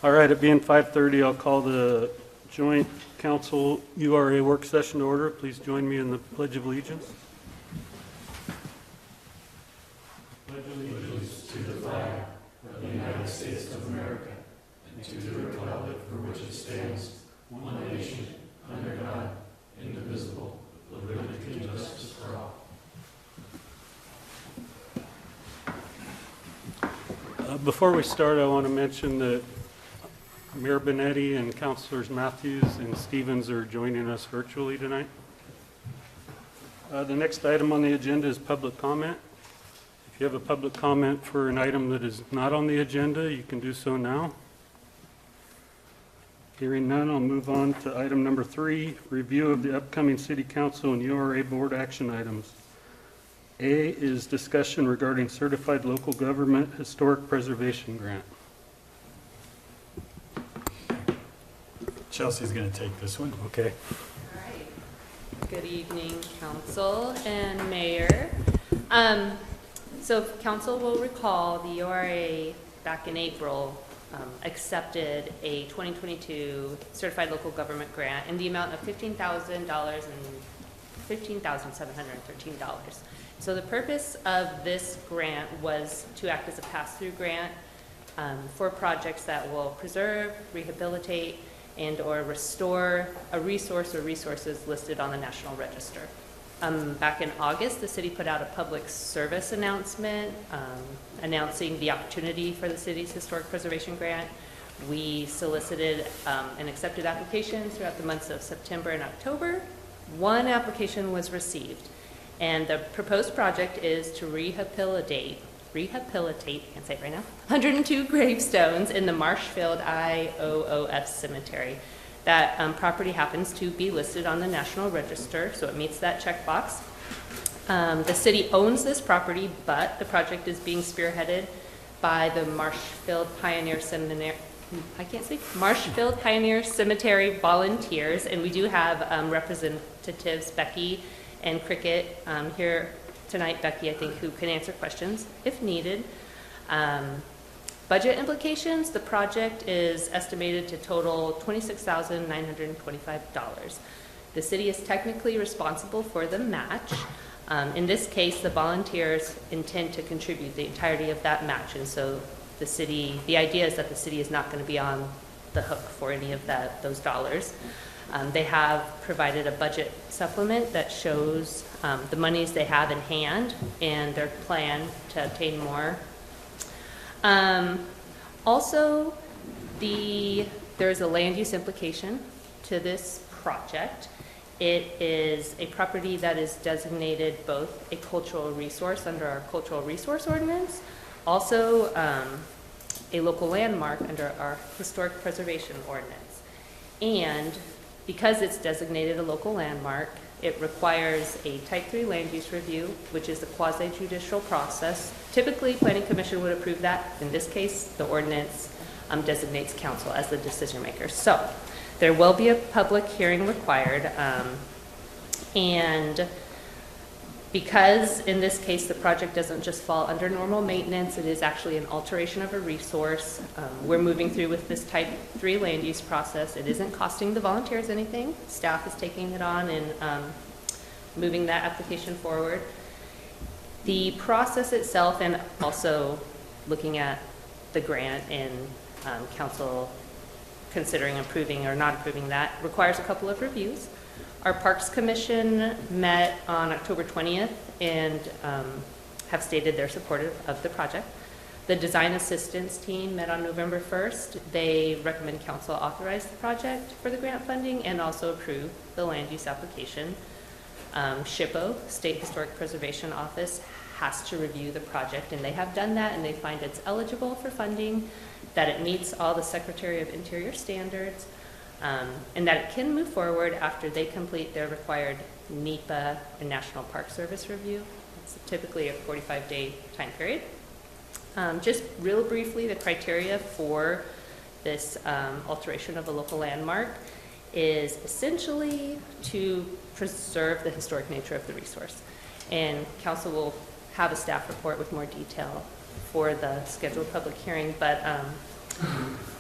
All right, it being 5:30, I'll call the joint council URA work session to order. Please join me in the Pledge of Allegiance. Pledge allegiance to the flag of the United States of America and to the republic for which it stands, one nation, under God, indivisible, with liberty and justice for all. Before we start, I want to mention that Mayor Benetti and Councilors Matthews and Stevens are joining us virtually tonight. The next item on the agenda is public comment. If you have a public comment for an item that is not on the agenda, you can do so now. Hearing none, I'll move on to item number 3, review of the upcoming City Council and URA Board action items. A is discussion regarding Certified Local Government Historic Preservation Grant. Chelsea's going to take this one. Okay. All right. Good evening, Council and Mayor. So Council will recall the URA back in April accepted a 2022 Certified Local Government Grant in the amount of $15,000 and $15,713. So the purpose of this grant was to act as a pass-through grant for projects that will preserve, rehabilitate, and or restore a resource or resources listed on the National Register. Back in August, the city put out a public service announcement announcing the opportunity for the city's historic preservation grant. We solicited and accepted applications throughout the months of September and October. One application was received, and the proposed project is to rehabilitate, I can't say it right now, 102 gravestones in the Marshfield IOOF Cemetery. That property happens to be listed on the National Register, so it meets that checkbox. The city owns this property, but the project is being spearheaded by the Marshfield Pioneer Cemetery volunteers, and we do have representatives Becky and Cricket here tonight. Becky, I think, who can answer questions if needed. Budget implications, the project is estimated to total $26,925. The city is technically responsible for the match. In this case, the volunteers intend to contribute the entirety of that match, and so the idea is that the city is not going to be on the hook for any of those dollars. They have provided a budget supplement that shows the monies they have in hand and their plan to obtain more. Also, there's a land use implication to this project. It is a property that is designated both a cultural resource under our cultural resource ordinance, also a local landmark under our historic preservation ordinance. And because it's designated a local landmark, it requires a Type 3 land use review, which is a quasi-judicial process. Typically, Planning Commission would approve that. In this case, the ordinance designates council as the decision maker. So there will be a public hearing required. And because in this case, the project doesn't just fall under normal maintenance, it is actually an alteration of a resource. We're moving through with this Type 3 land use process. It isn't costing the volunteers anything. Staff is taking it on and moving that application forward. The process itself, and also looking at the grant and council considering approving or not approving that, requires a couple of reviews. Our Parks Commission met on October 20th and have stated they're supportive of the project. The Design Assistance Team met on November 1st. They recommend council authorize the project for the grant funding and also approve the land use application. SHPO, State Historic Preservation Office, has to review the project, and they have done that, and they find it's eligible for funding, that it meets all the Secretary of Interior standards, and that it can move forward after they complete their required NEPA and National Park Service review. It's typically a 45-day time period. Just real briefly, the criteria for this alteration of a local landmark is essentially to preserve the historic nature of the resource. And council will have a staff report with more detail for the scheduled public hearing, but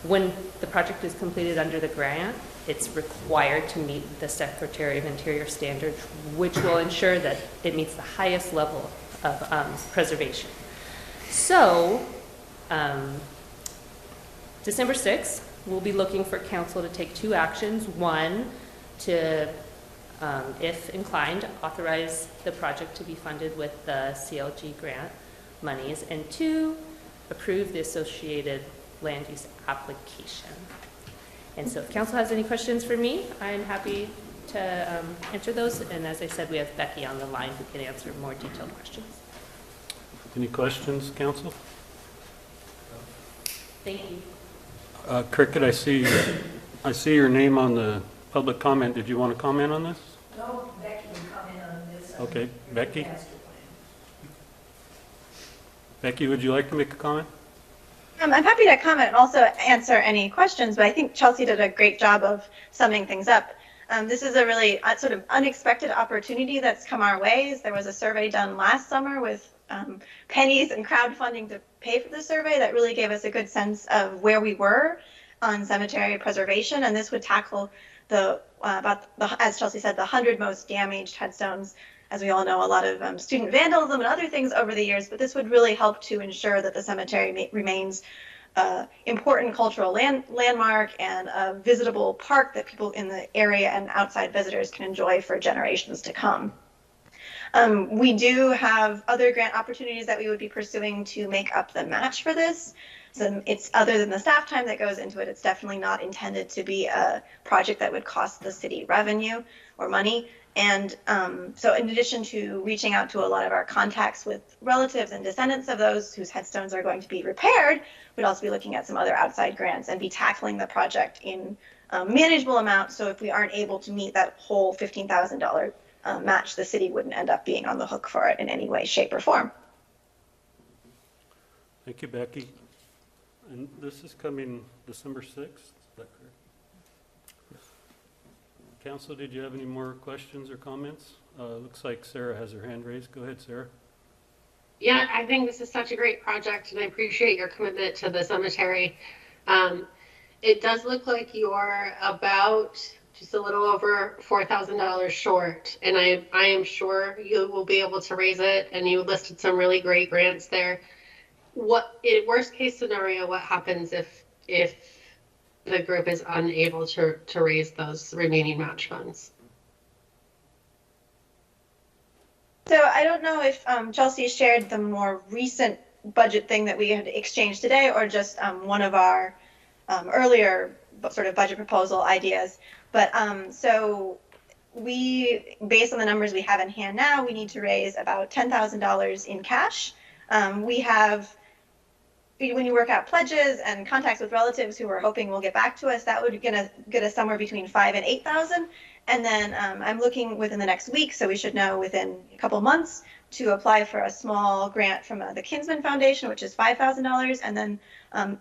When the project is completed under the grant, it's required to meet the Secretary of Interior standards, which will ensure that it meets the highest level of preservation. So, December 6th, we'll be looking for council to take 2 actions. One, to, if inclined, authorize the project to be funded with the CLG grant monies, and 2, approve the associated land use application. And so if council has any questions for me, I'm happy to answer those. And as I said, we have Becky on the line who can answer more detailed questions. Any questions, council? Thank you. Cricket, I see your name on the public comment. Did you want to comment on this? No, Becky can comment on this. Okay, Becky? Master plan. Becky, would you like to make a comment? I'm happy to comment and also answer any questions, but I think Chelsea did a great job of summing things up. This is a really sort of unexpected opportunity that's come our way. There was a survey done last summer with pennies and crowdfunding to pay for the survey that really gave us a good sense of where we were on cemetery preservation, and this would tackle as Chelsea said, the 100 most damaged headstones. As we all know, a lot of student vandalism and other things over the years, but this would really help to ensure that the cemetery remains important cultural landmark and a visitable park that people in the area and outside visitors can enjoy for generations to come. We do have other grant opportunities that we would be pursuing to make up the match for this. So it's other than the staff time that goes into it, it's definitely not intended to be a project that would cost the city revenue or money. And so in addition to reaching out to a lot of our contacts with relatives and descendants of those whose headstones are going to be repaired, we'd also be looking at some other outside grants and be tackling the project in manageable amounts. So if we aren't able to meet that whole $15,000 match, the city wouldn't end up being on the hook for it in any way, shape, or form. Thank you, Becky. And this is coming December 6th, is that correct? Council, did you have any more questions or comments? Looks like Sarah has her hand raised. Go ahead, Sarah. Yeah, I think this is such a great project, and I appreciate your commitment to the cemetery. It does look like you're about just a little over $4,000 short, and I am sure you will be able to raise it, and you listed some really great grants there. What, in worst case scenario, what happens if the group is unable to raise those remaining match funds? So I don't know if Chelsea shared the more recent budget thing that we had exchanged today, or just one of our earlier sort of budget proposal ideas. But so we, based on the numbers we have in hand now, we need to raise about $10,000 in cash. We have, when you work out pledges and contacts with relatives who are hoping will get back to us, that would get us somewhere between $5,000 and $8,000. And then I'm looking within the next week, so we should know within a couple months, to apply for a small grant from the Kinsman Foundation, which is $5,000. And then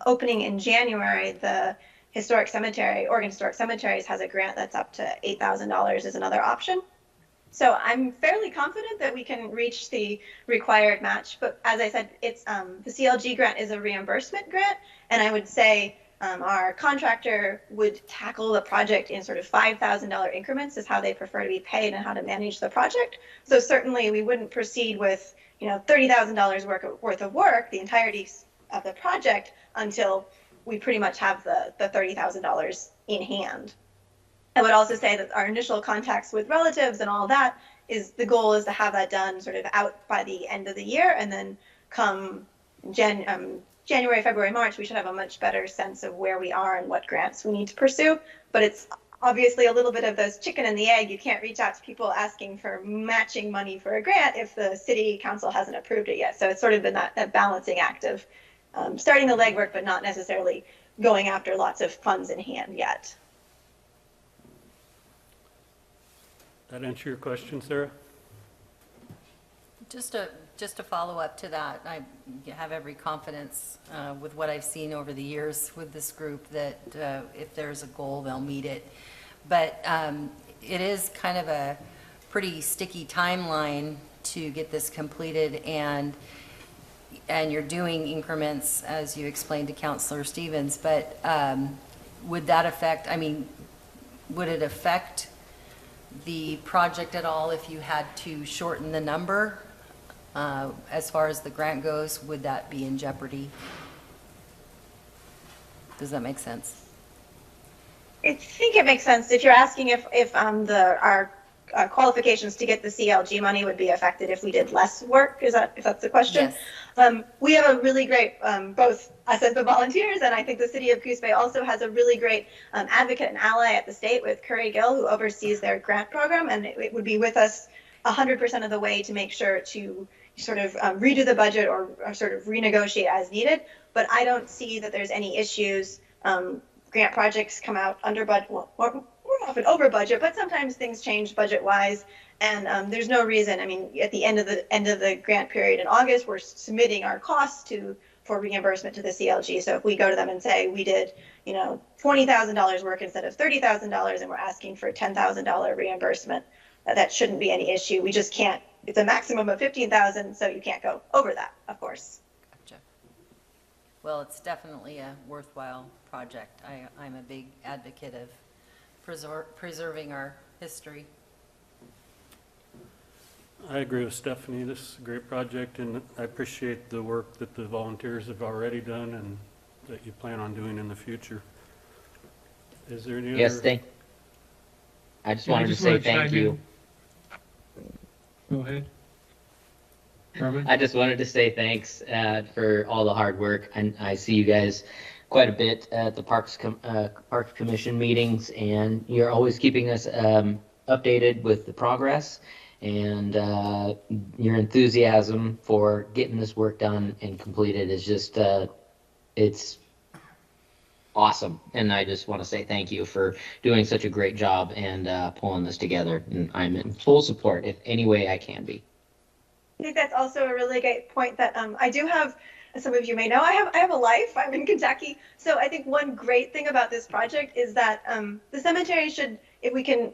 opening in January, the Oregon Historic Cemeteries has a grant that's up to $8,000 is another option. So I'm fairly confident that we can reach the required match. But as I said, it's the CLG grant is a reimbursement grant, and I would say our contractor would tackle the project in sort of $5,000 increments is how they prefer to be paid and how to manage the project. So certainly we wouldn't proceed with $30,000 worth of work, the entirety of the project, until we pretty much have the $30,000 in hand. I would also say that our initial contacts with relatives and all that the goal is to have that done sort of out by the end of the year, and then come January, February, March, we should have a much better sense of where we are and what grants we need to pursue. But it's obviously a little bit of those chicken and the egg. You can't reach out to people asking for matching money for a grant if the city council hasn't approved it yet. So it's sort of been that balancing act of starting the legwork, but not necessarily going after lots of funds in hand yet. That answer your question, Sarah? Just to follow up to that, I have every confidence with what I've seen over the years with this group that if there's a goal, they'll meet it. But it is kind of a pretty sticky timeline to get this completed, and and you're doing increments, as you explained to Counselor Stevens, but would that affect, I mean, would it affect the project at all if you had to shorten the number? As far as the grant goes, would that be in jeopardy? Does that make sense? I think it makes sense. If you're asking if our qualifications to get the CLG money would be affected if we did less work, if that's the question? Yes. We have a really great, both us as the volunteers, and I think the city of Coos Bay also has a really great advocate and ally at the state with Curry Gill, who oversees their grant program, and it would be with us 100% of the way to make sure to sort of redo the budget or sort of renegotiate as needed. But I don't see that there's any issues. Grant projects come out under budget, well, we're often over budget, but sometimes things change budget-wise. And there's no reason. I mean, at the end of the grant period in August, we're submitting our costs for reimbursement to the CLG. So if we go to them and say we did, $20,000 work instead of $30,000, and we're asking for $10,000 reimbursement, that shouldn't be any issue. We just can't. It's a maximum of 15,000, so you can't go over that, of course. Gotcha. Well, it's definitely a worthwhile project. I'm a big advocate of preserving our history. I agree with Stephanie. This is a great project, and I appreciate the work that the volunteers have already done and that you plan on doing in the future. Is there any Yes, other? I just wanted to say thank you. Go ahead. Carmen? I just wanted to say thanks for all the hard work. And I see you guys quite a bit at the Parks Commission meetings, and you're always keeping us updated with the progress and your enthusiasm for getting this work done and completed is just it's awesome. And I just want to say thank you for doing such a great job and pulling this together. And I'm in full support if any way I can be. I think that's also a really great point that I do have, as some of you may know, I have a life. I'm in Kentucky. So I think one great thing about this project is that the cemetery should, if we can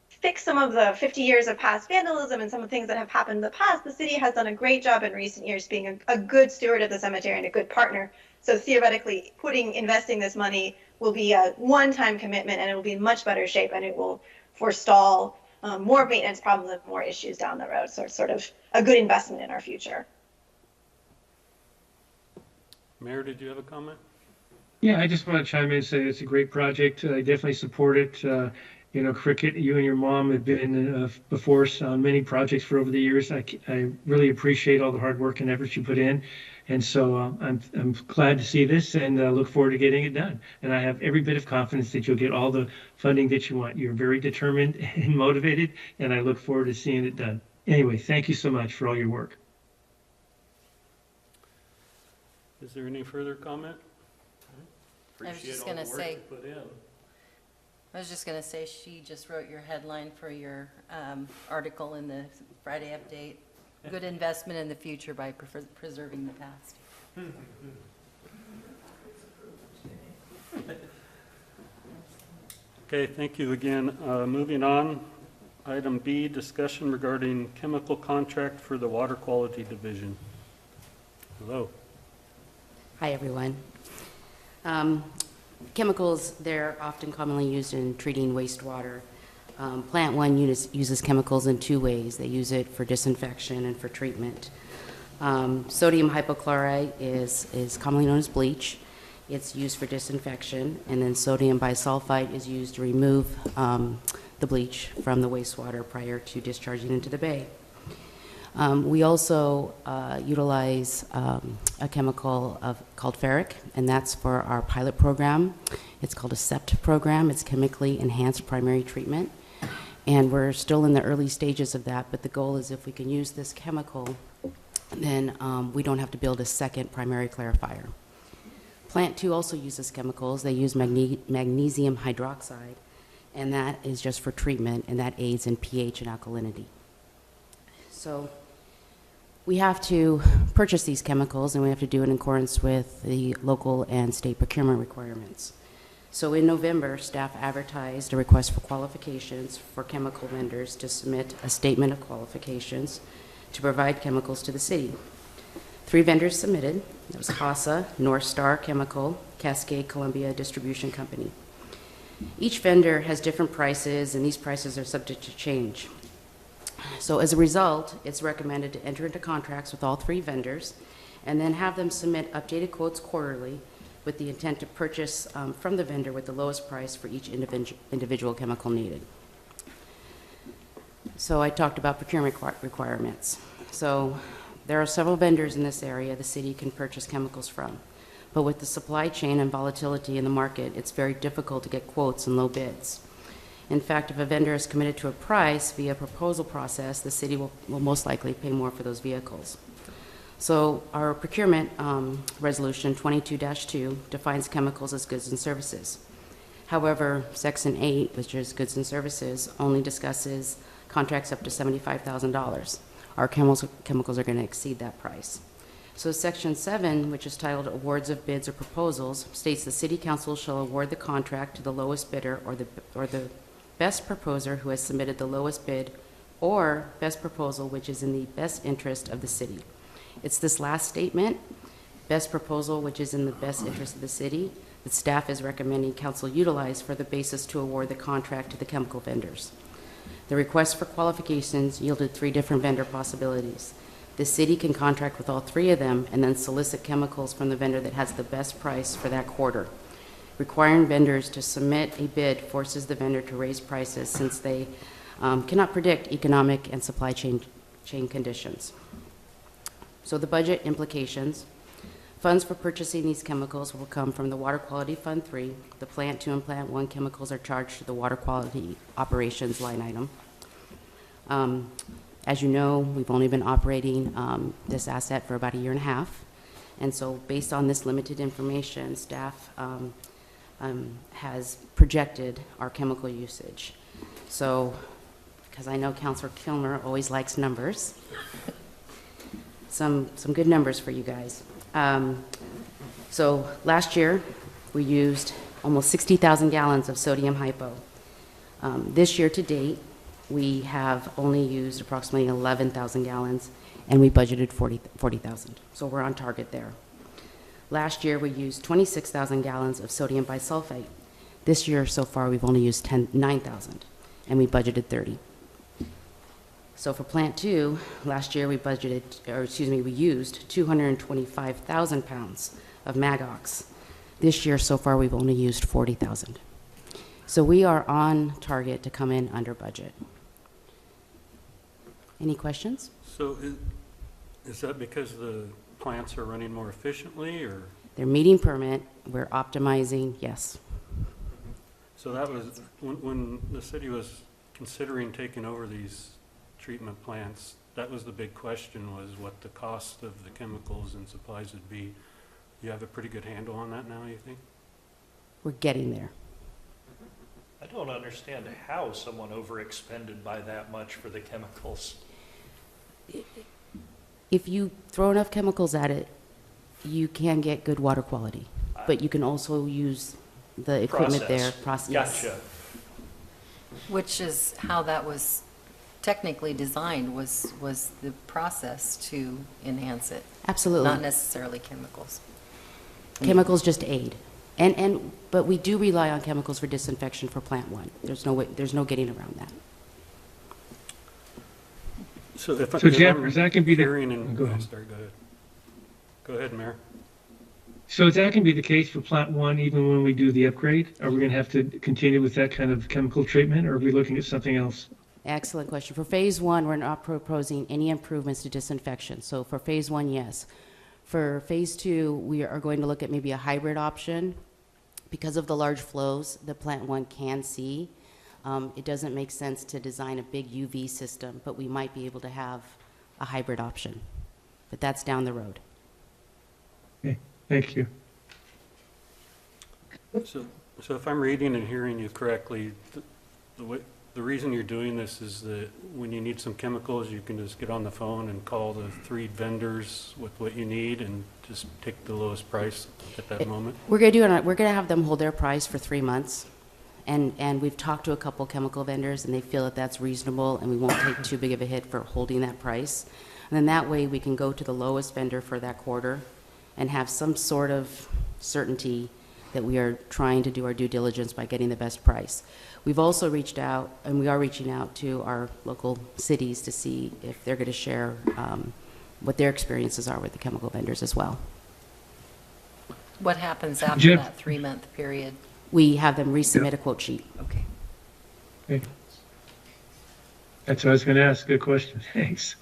fix some of the 50 years of past vandalism and some of the things that have happened in the past, the city has done a great job in recent years being a good steward of the cemetery and a good partner. So theoretically, investing this money will be a one-time commitment, and it will be in much better shape, and it will forestall more maintenance problems and more issues down the road. So it's sort of a good investment in our future. Mayor, did you have a comment? Yeah, I just want to chime in and say it's a great project. I definitely support it. Cricket, you and your mom have been before us on many projects for over the years. I really appreciate all the hard work and effort you put in. And so I'm glad to see this and look forward to getting it done. And I have every bit of confidence that you'll get all the funding that you want. You're very determined and motivated, and I look forward to seeing it done. Anyway, thank you so much for all your work. Is there any further comment? I was just gonna say, she just wrote your headline for your article in the Friday update. Good investment in the future by preserving the past. Okay, thank you again. Moving on, item B, discussion regarding chemical contract for the Water Quality Division. Hello. Hi, everyone. Chemicals, they're often commonly used in treating wastewater. Plant One uses chemicals in two ways. They use it for disinfection and for treatment. Sodium hypochlorite is commonly known as bleach. It's used for disinfection, and then sodium bisulfite is used to remove the bleach from the wastewater prior to discharging into the bay. We also utilize a chemical called ferric, and that's for our pilot program. It's called a SEPT program. It's chemically enhanced primary treatment. And we're still in the early stages of that, but the goal is if we can use this chemical, then we don't have to build a second primary clarifier. Plant 2 also uses chemicals. They use magnesium hydroxide, and that is just for treatment, and that aids in pH and alkalinity. So we have to purchase these chemicals, and we have to do it in accordance with the local and state procurement requirements. So in November, staff advertised a request for qualifications for chemical vendors to submit a statement of qualifications to provide chemicals to the city. 3 vendors submitted. That was CASA, North Star Chemical, Cascade Columbia Distribution Company. Each vendor has different prices, and these prices are subject to change. So as a result, it's recommended to enter into contracts with all 3 vendors and then have them submit updated quotes quarterly with the intent to purchase from the vendor with the lowest price for each individual chemical needed. So I talked about procurement requirements. So there are several vendors in this area the city can purchase chemicals from. But with the supply chain and volatility in the market, it's very difficult to get quotes and low bids. In fact, if a vendor is committed to a price via proposal process, the city will most likely pay more for those vehicles. So our procurement resolution 22-2 defines chemicals as goods and services. However, Section 8, which is goods and services, only discusses contracts up to $75,000. Our chemicals are going to exceed that price. So Section 7, which is titled Awards of Bids or Proposals, states the City Council shall award the contract to the lowest bidder or the best proposer who has submitted the lowest bid or best proposal which is in the best interest of the city. It's this last statement, best proposal which is in the best interest of the city, that staff is recommending council utilize for the basis to award the contract to the chemical vendors. The request for qualifications yielded 3 different vendor possibilities. The city can contract with all 3 of them and then solicit chemicals from the vendor that has the best price for that quarter. Requiring vendors to submit a bid forces the vendor to raise prices since they cannot predict economic and supply chain conditions. So the budget implications. Funds for purchasing these chemicals will come from the Water Quality Fund 3. The Plant 2 and Plant 1 chemicals are charged to the Water Quality Operations line item. As you know, we've only been operating this asset for about 1.5 years. And so based on this limited information, staff has projected our chemical usage. So, because I know Councilor Kilmer always likes numbers, some good numbers for you guys. So last year, we used almost 60,000 gallons of sodium hypo. This year to date, we have only used approximately 11,000 gallons, and we budgeted 40,000. So we're on target there. Last year, we used 26,000 gallons of sodium bisulfite. This year, so far, we've only used 9,000, and we budgeted 30. So for Plant 2, last year we we used 225,000 pounds of Magox. This year, so far, we've only used 40,000. So we are on target to come in under budget. Any questions? So is that because the plants are running more efficiently, or? They're meeting permit, we're optimizing, yes. So that was, when the city was considering taking over these treatment plants, that was the big question, was what the cost of the chemicals and supplies would be. You have a pretty good handle on that now, you think? We're getting there. I don't understand how someone overexpended by that much for the chemicals. If you throw enough chemicals at it, you can get good water quality, but you can also use the equipment there. Process. Gotcha. Which is how that was technically designed, was the process to enhance it. Absolutely. Not necessarily chemicals. Chemicals just aid. But we do rely on chemicals for disinfection for Plant 1. There's no getting around that. So if Jeff, I'm that can be the. hearing and, Go ahead. Sorry, go ahead. Go ahead, Mayor. So is that going to be the case for Plant 1 even when we do the upgrade? Are we going to have to continue with that kind of chemical treatment, or are we looking at something else? Excellent question. For Phase 1, we're not proposing any improvements to disinfection. So for Phase 1, yes. For Phase 2, we are going to look at maybe a hybrid option. Because of the large flows that Plant 1 can see, it doesn't make sense to design a big UV system, but we might be able to have a hybrid option. But that's down the road. Okay, thank you. So if I'm reading and hearing you correctly, the reason you're doing this is that when you need some chemicals, you can just get on the phone and call the 3 vendors with what you need and just take the lowest price at that moment? We're going to have them hold their price for 3 months. And we've talked to a couple chemical vendors, and they feel that that's reasonable, and we won't take too big of a hit for holding that price. And then that way, we can go to the lowest vendor for that quarter and have some sort of certainty that we are trying to do our due diligence by getting the best price. We've also reached out, and we are reaching out to our local cities to see if they're going to share what their experiences are with the chemical vendors as well. What happens after Jeff- that 3-month period? We have them resubmit a quote sheet. Okay. Okay. That's what I was going to ask. Good question. Thanks.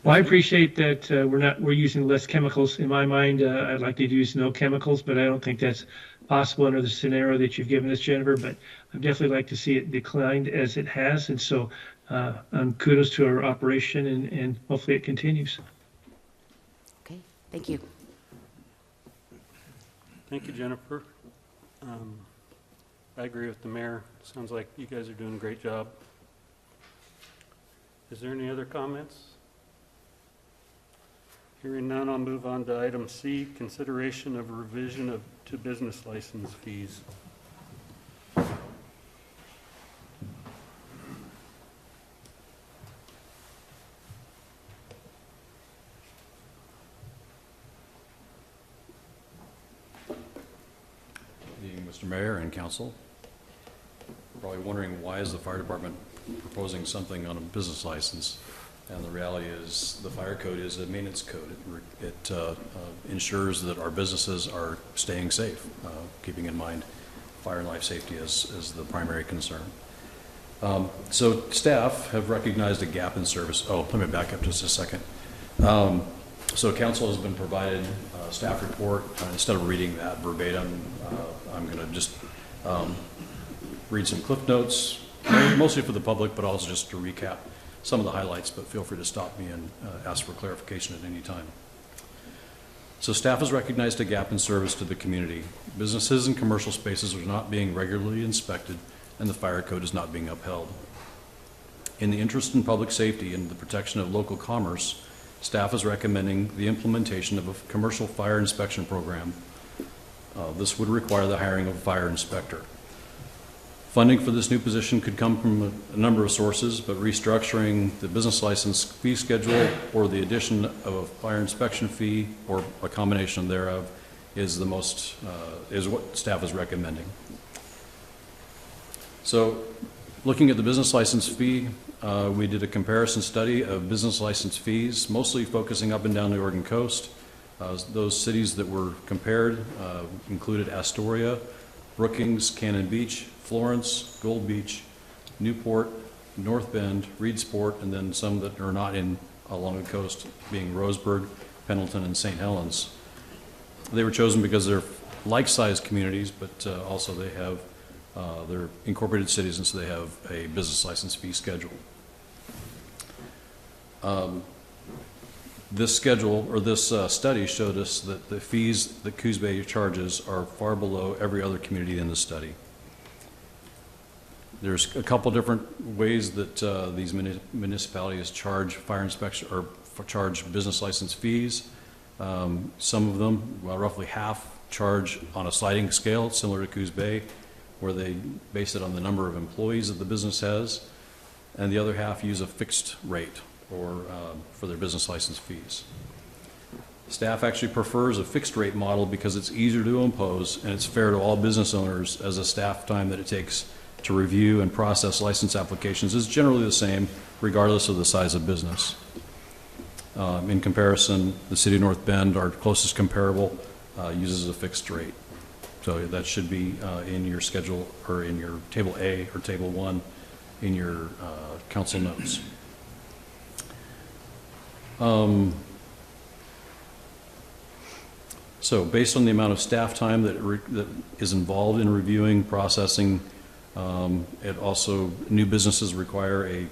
Well, I appreciate that we're using less chemicals. In my mind, I'd like to use no chemicals, but I don't think that's possible under the scenario that you've given us, Jennifer. But I'd definitely like to see it declined as it has. And so kudos to our operation, and hopefully it continues. Okay, thank you. Thank you, Jennifer. I agree with the mayor. Sounds like you guys are doing a great job. Is there any other comments? Hearing none, I'll move on to item C, consideration of revision to business license fees. Mr. Mayor and Council, probably wondering why is the fire department proposing something on a business license? And the reality is the fire code is a maintenance code. It ensures that our businesses are staying safe, keeping in mind fire and life safety as the primary concern. So staff have recognized a gap in service. Oh, let me back up just a second. So council has been provided a staff report. Instead of reading that verbatim, I'm going to just read some cliff notes, mostly for the public, but also just to recap some of the highlights, but feel free to stop me and ask for clarification at any time. So staff has recognized a gap in service to the community. Businesses and commercial spaces are not being regularly inspected, and the fire code is not being upheld. In the interest in public safety and the protection of local commerce, staff is recommending the implementation of a commercial fire inspection program. This would require the hiring of a fire inspector. Funding for this new position could come from a number of sources, but restructuring the business license fee schedule or the addition of a fire inspection fee or a combination thereof is what staff is recommending. So looking at the business license fee, we did a comparison study of business license fees, mostly focusing up and down the Oregon coast. Those cities that were compared included Astoria, Brookings, Cannon Beach, Florence, Gold Beach, Newport, North Bend, Reedsport, and then some that are not along the coast, being Roseburg, Pendleton, and St. Helens. They were chosen because they're like-sized communities, but also they're incorporated cities, and so they have a business license fee schedule. This schedule, or this study, showed us that the fees that Coos Bay charges are far below every other community in the study. There's a couple different ways that these municipalities charge fire inspection or charge business license fees. Some of them, well, roughly half, charge on a sliding scale, similar to Coos Bay, where they base it on the number of employees that the business has, and the other half use a fixed rate for their business license fees. Staff actually prefers a fixed rate model because it's easier to impose and it's fair to all business owners, as the staff time that it takes to review and process license applications is generally the same regardless of the size of business. In comparison, the city of North Bend, our closest comparable, uses a fixed rate. So that should be in your schedule, or in your table A or table 1 in your council notes. So based on the amount of staff time that is involved in reviewing, processing, it also, new businesses require an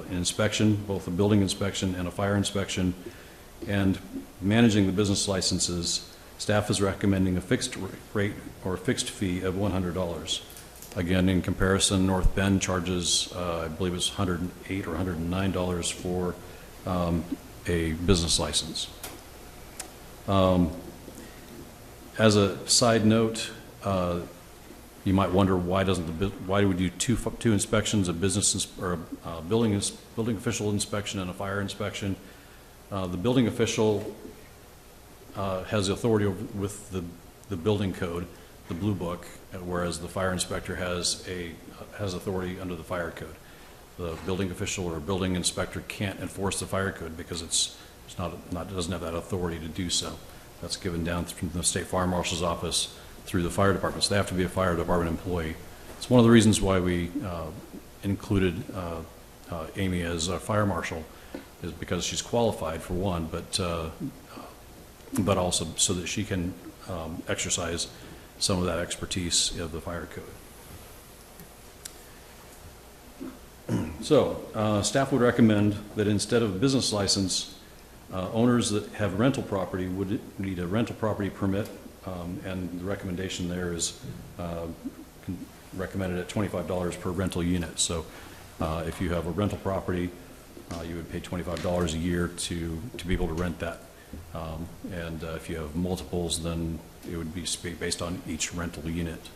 inspection, both a building inspection and a fire inspection, and managing the business licenses, staff is recommending a fixed rate or fixed fee of $100. Again, in comparison, North Bend charges, I believe it's $108 or $109 for a business license. As a side note, You might wonder why why do we do two inspections, a or a building official inspection and a fire inspection? The building official has authority with the building code, the blue book, whereas the fire inspector has authority under the fire code. The building official or building inspector can't enforce the fire code because it doesn't have that authority to do so. That's given down from the state fire marshal's office through the fire department. So they have to be a fire department employee. It's one of the reasons why we included Amy as a fire marshal, is because she's qualified for one, but also so that she can exercise some of that expertise of the fire code. So, staff would recommend that instead of a business license, owners that have rental property would need a rental property permit, and the recommendation there is recommended at $25 per rental unit. So, if you have a rental property, you would pay $25 a year to be able to rent that. And if you have multiples, then it would be based on each rental unit.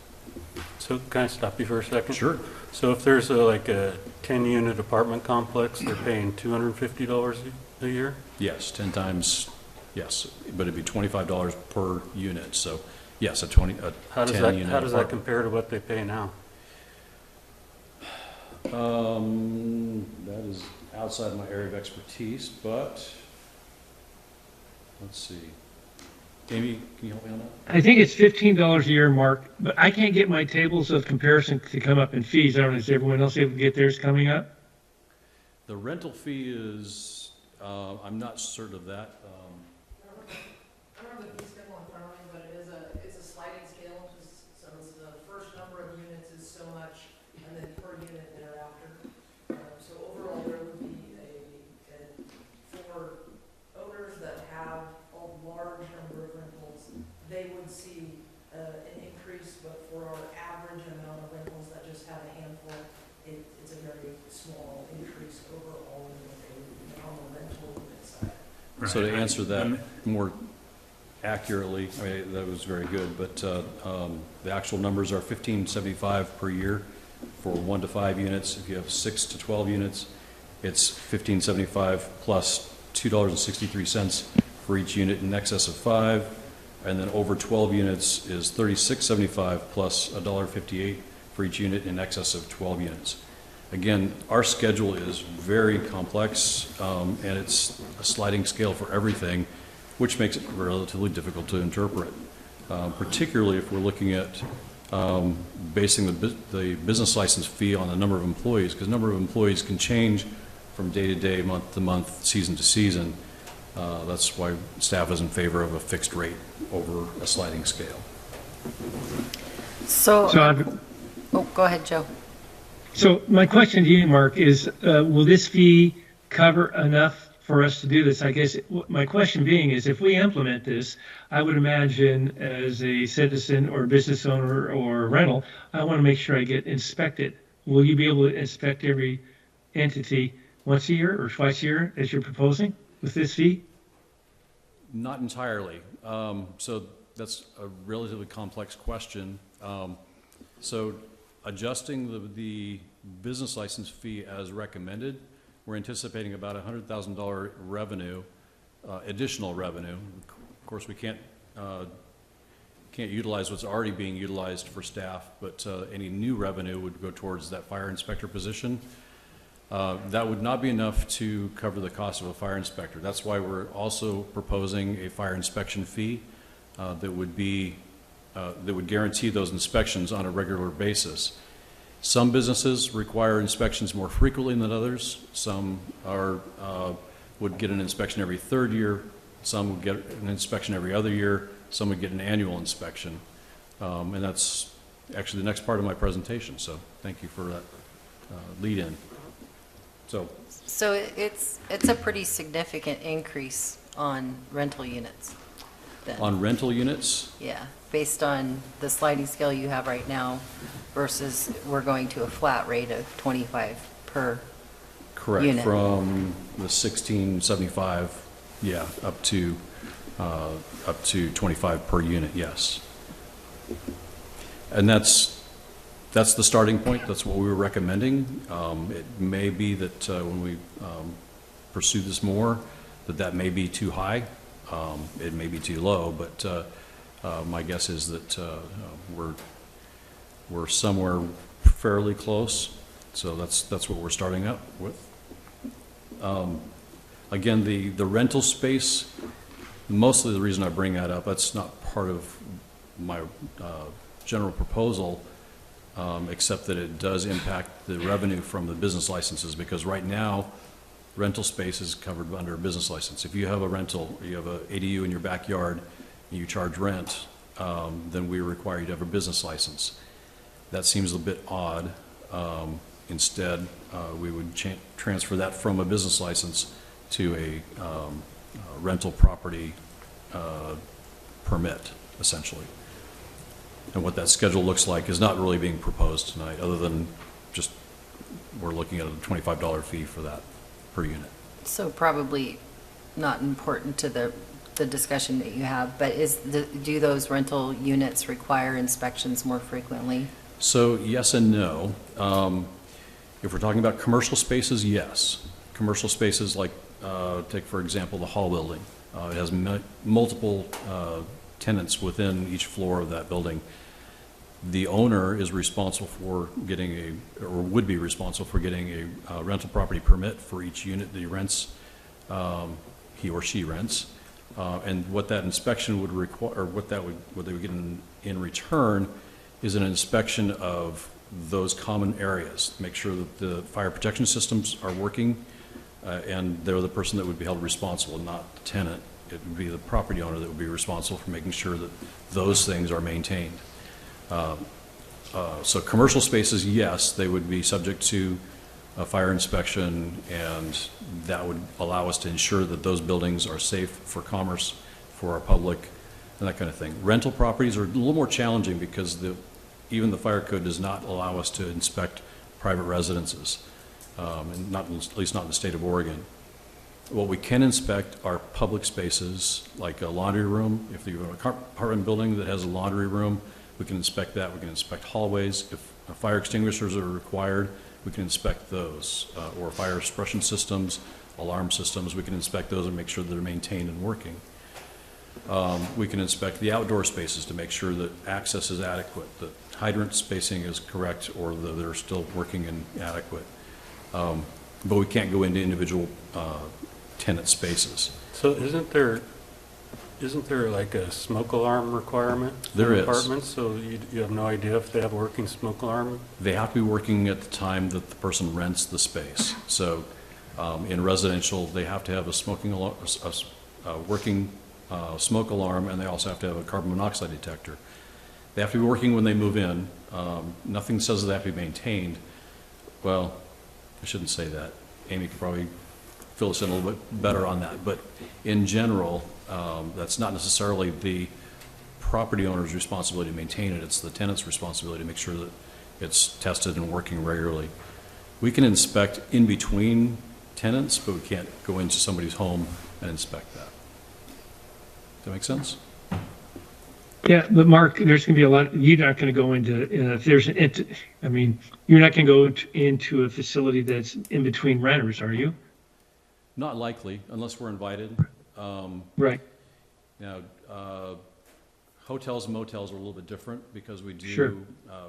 So can I stop you for a second? Sure. So if there's like a 10-unit apartment complex, they're paying $250 a year? Yes, 10 times, yes, but it'd be $25 per unit. So yes, a 10-unit How does that compare to what they pay now? That is outside my area of expertise, but let's see. Amy, can you help me on that? I think it's $15 a year, Mark, but I can't get my tables of comparison to come up in fees. I don't know, is everyone else able to get theirs coming up? The rental fee is, I'm not certain of that. I don't have the fee schedule in front of me, but it's a sliding scale. So the first number of units is so much, and then per unit thereafter. So overall, there would be for owners that have a large number of rentals, they would see an increase, but for our average amount of rentals that just have a handful, it's a very small increase overall in what they would be on the rental unit side. Right. So to answer that more accurately, I mean, that was very good, but the actual numbers are $15.75 per year for 1 to 5 units. If you have 6 to 12 units, it's $15.75 plus $2.63 for each unit in excess of 5, and then over 12 units is $36.75 plus $1.58 for each unit in excess of 12 units. Again, our schedule is very complex, and it's a sliding scale for everything, which makes it relatively difficult to interpret, particularly if we're looking at basing the business license fee on the number of employees, because number of employees can change from day to day, month to month, season to season. That's why staff is in favor of a fixed rate over a sliding scale. So go ahead, Joe. So my question to you, Mark, is will this fee cover enough for us to do this? I guess my question being is, if we implement this, I would imagine as a citizen or business owner or rental, I want to make sure I get inspected. Will you be able to inspect every entity once a year or twice a year as you're proposing with this fee? Not entirely. So that's a relatively complex question. So adjusting the business license fee as recommended, we're anticipating about $100,000 revenue, additional revenue. Of course, we can't utilize what's already being utilized for staff, but any new revenue would go towards that fire inspector position. That would not be enough to cover the cost of a fire inspector. That's why we're also proposing a fire inspection fee that would guarantee those inspections on a regular basis. Some businesses require inspections more frequently than others. Some would get an inspection every 3rd year. Some would get an inspection every other year. Some would get an annual inspection. And that's actually the next part of my presentation. So thank you for that lead in. So it's a pretty significant increase on rental units then. On rental units? Yeah, based on the sliding scale you have right now versus we're going to a flat rate of 25 per Correct. unit. From the 1675, yeah, up to 25 per unit, yes. And that's That's the starting point. That's what we were recommending. It may be that when we pursue this more, that may be too high. It may be too low, but my guess is that we're somewhere fairly close. So that's what we're starting up with. Again, the rental space, mostly the reason I bring that up, that's not part of my general proposal, except that it does impact the revenue from the business licenses, because right now, rental space is covered under a business license. If you have a rental, you have a ADU in your backyard, and you charge rent, then we require you to have a business license. That seems a bit odd. Instead, we would transfer that from a business license to a rental property permit, essentially. And what that schedule looks like is not really being proposed tonight, other than just we're looking at a $25 fee for that per unit. So probably not important to the discussion that you have, but do those rental units require inspections more frequently? So yes and no. If we're talking about commercial spaces, yes. Commercial spaces like, take for example, the Hall building. It has multiple tenants within each floor of that building. The owner is responsible for getting or would be responsible for getting a rental property permit for each unit that he rents, he or she rents. And what that inspection would require, or what they would get in return, is an inspection of those common areas. Make sure that the fire protection systems are working, and they're the person that would be held responsible, not the tenant. It would be the property owner that would be responsible for making sure that those things are maintained. So commercial spaces, yes, they would be subject to a fire inspection, and that would allow us to ensure that those buildings are safe for commerce, for our public, and that kind of thing. Rental properties are a little more challenging because even the fire code does not allow us to inspect private residences, and not, at least not in the state of Oregon. What we can inspect are public spaces, like a laundry room. If you have an apartment building that has a laundry room, we can inspect that. We can inspect hallways. If fire extinguishers are required, we can inspect those, or fire suppression systems, alarm systems. We can inspect those and make sure they're maintained and working. We can inspect the outdoor spaces to make sure that access is adequate, that hydrant spacing is correct, or that they're still working and adequate. But we can't go into individual tenant spaces. So isn't there like a smoke alarm requirement? There in is. Apartments, so you have no idea if they have a working smoke alarm? They have to be working at the time that the person rents the space. So in residential, they have to have a smoking alarm, a working smoke alarm, and they also have to have a carbon monoxide detector. They have to be working when they move in. Nothing says they have to be maintained. Well, I shouldn't say that. Amy could probably fill us in a little bit better on that. But in general, that's not necessarily the property owner's responsibility to maintain it. It's the tenant's responsibility to make sure that it's tested and working regularly. We can inspect in between tenants, but we can't go into somebody's home and inspect that. Does that make sense? Yeah, but Mark, there's going to be a lot, you're not going to go into, if there's I mean, you're not going to go into a facility that's in between renters, are you? Not likely, unless we're invited. Right. Now, hotels and motels are a little bit different because we do, Sure.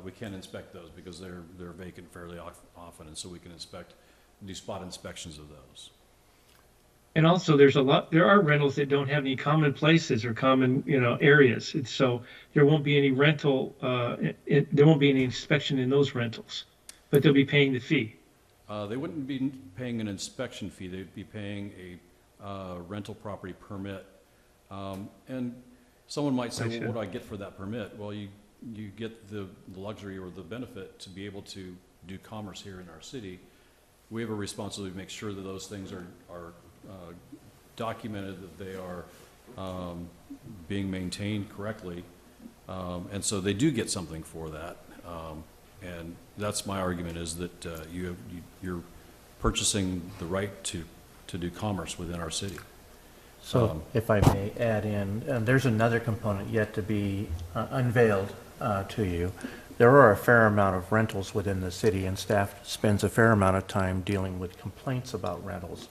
We can inspect those because they're vacant fairly often, and so we can do spot inspections of those. And also, there are rentals that don't have any common places or common, areas. And so there won't be any rental, there won't be any inspection in those rentals, but they'll be paying the fee. They wouldn't be paying an inspection fee. They'd be paying a rental property permit. And someone might say, well, what do I get for that permit? Well, you get the luxury or the benefit to be able to do commerce here in our city. We have a responsibility to make sure that those things are documented, that they are being maintained correctly. And so they do get something for that. And that's my argument, is that you're purchasing the right to do commerce within our city. So if I may add in, there's another component yet to be unveiled to you, there are a fair amount of rentals within the city, and staff spends a fair amount of time dealing with complaints about rentals.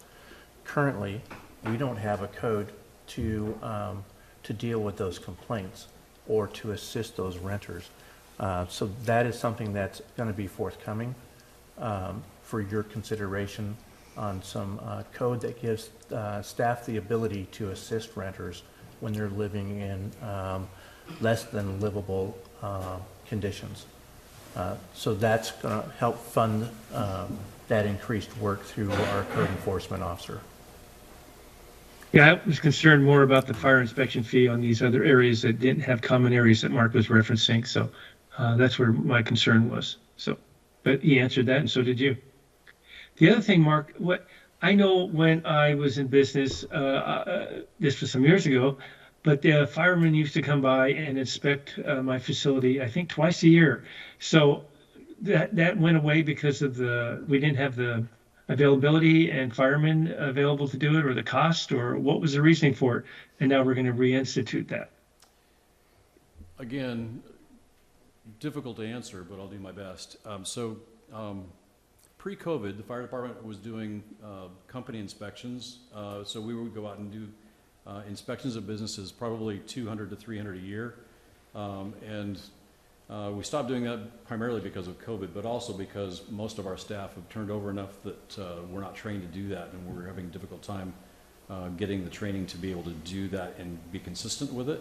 Currently, we don't have a code to deal with those complaints or to assist those renters. So that is something that's going to be forthcoming for your consideration on some code that gives staff the ability to assist renters when they're living in less than livable conditions. So that's going to help fund that increased work through our code enforcement officer. Yeah, I was concerned more about the fire inspection fee on these other areas that didn't have common areas that Mark was referencing. So that's where my concern was. So, but he answered that, and so did you. The other thing, Mark, what I know when I was in business, this was some years ago, but the firemen used to come by and inspect my facility, I think twice a year. So that went away because of we didn't have the availability and firemen available to do it, or the cost, or what was the reasoning for it? And now we're going to reinstitute that. Again, difficult to answer, but I'll do my best. Pre-COVID, the fire department was doing company inspections. So we would go out and do inspections of businesses, probably 200 to 300 a year. We stopped doing that primarily because of COVID, but also because most of our staff have turned over enough that we're not trained to do that, and we're having a difficult time getting the training to be able to do that and be consistent with it.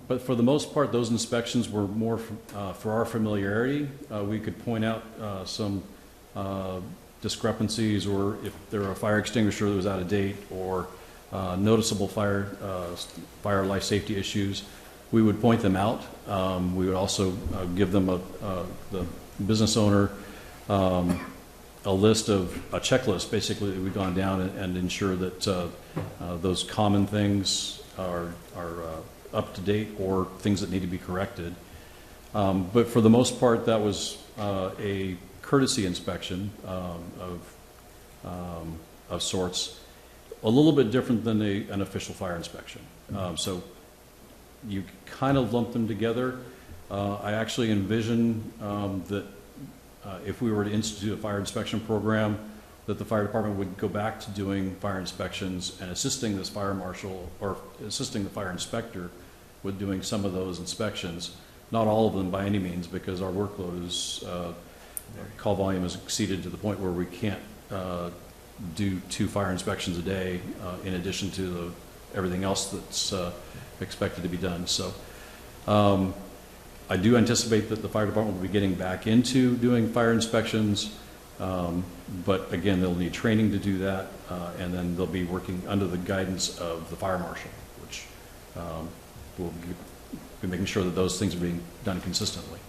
But for the most part, those inspections were more for our familiarity. We could point out some discrepancies, or if there were a fire extinguisher that was out of date, or noticeable fire life safety issues, we would point them out. We would also give them the business owner a list of a checklist, basically, that we've gone down and ensure that those common things are up to date, or things that need to be corrected. But for the most part, that was a courtesy inspection of sorts, a little bit different than an official fire inspection. So you kind of lump them together. I actually envision that if we were to institute a fire inspection program, that the fire department would go back to doing fire inspections and assisting this fire marshal, or assisting the fire inspector with doing some of those inspections. Not all of them by any means, because our workload is, call volume is exceeded to the point where we can't do 2 fire inspections a day in addition to everything else that's expected to be done. So I do anticipate that the fire department will be getting back into doing fire inspections, but again, they'll need training to do that, and then they'll be working under the guidance of the fire marshal, which will be making sure that those things are being done consistently.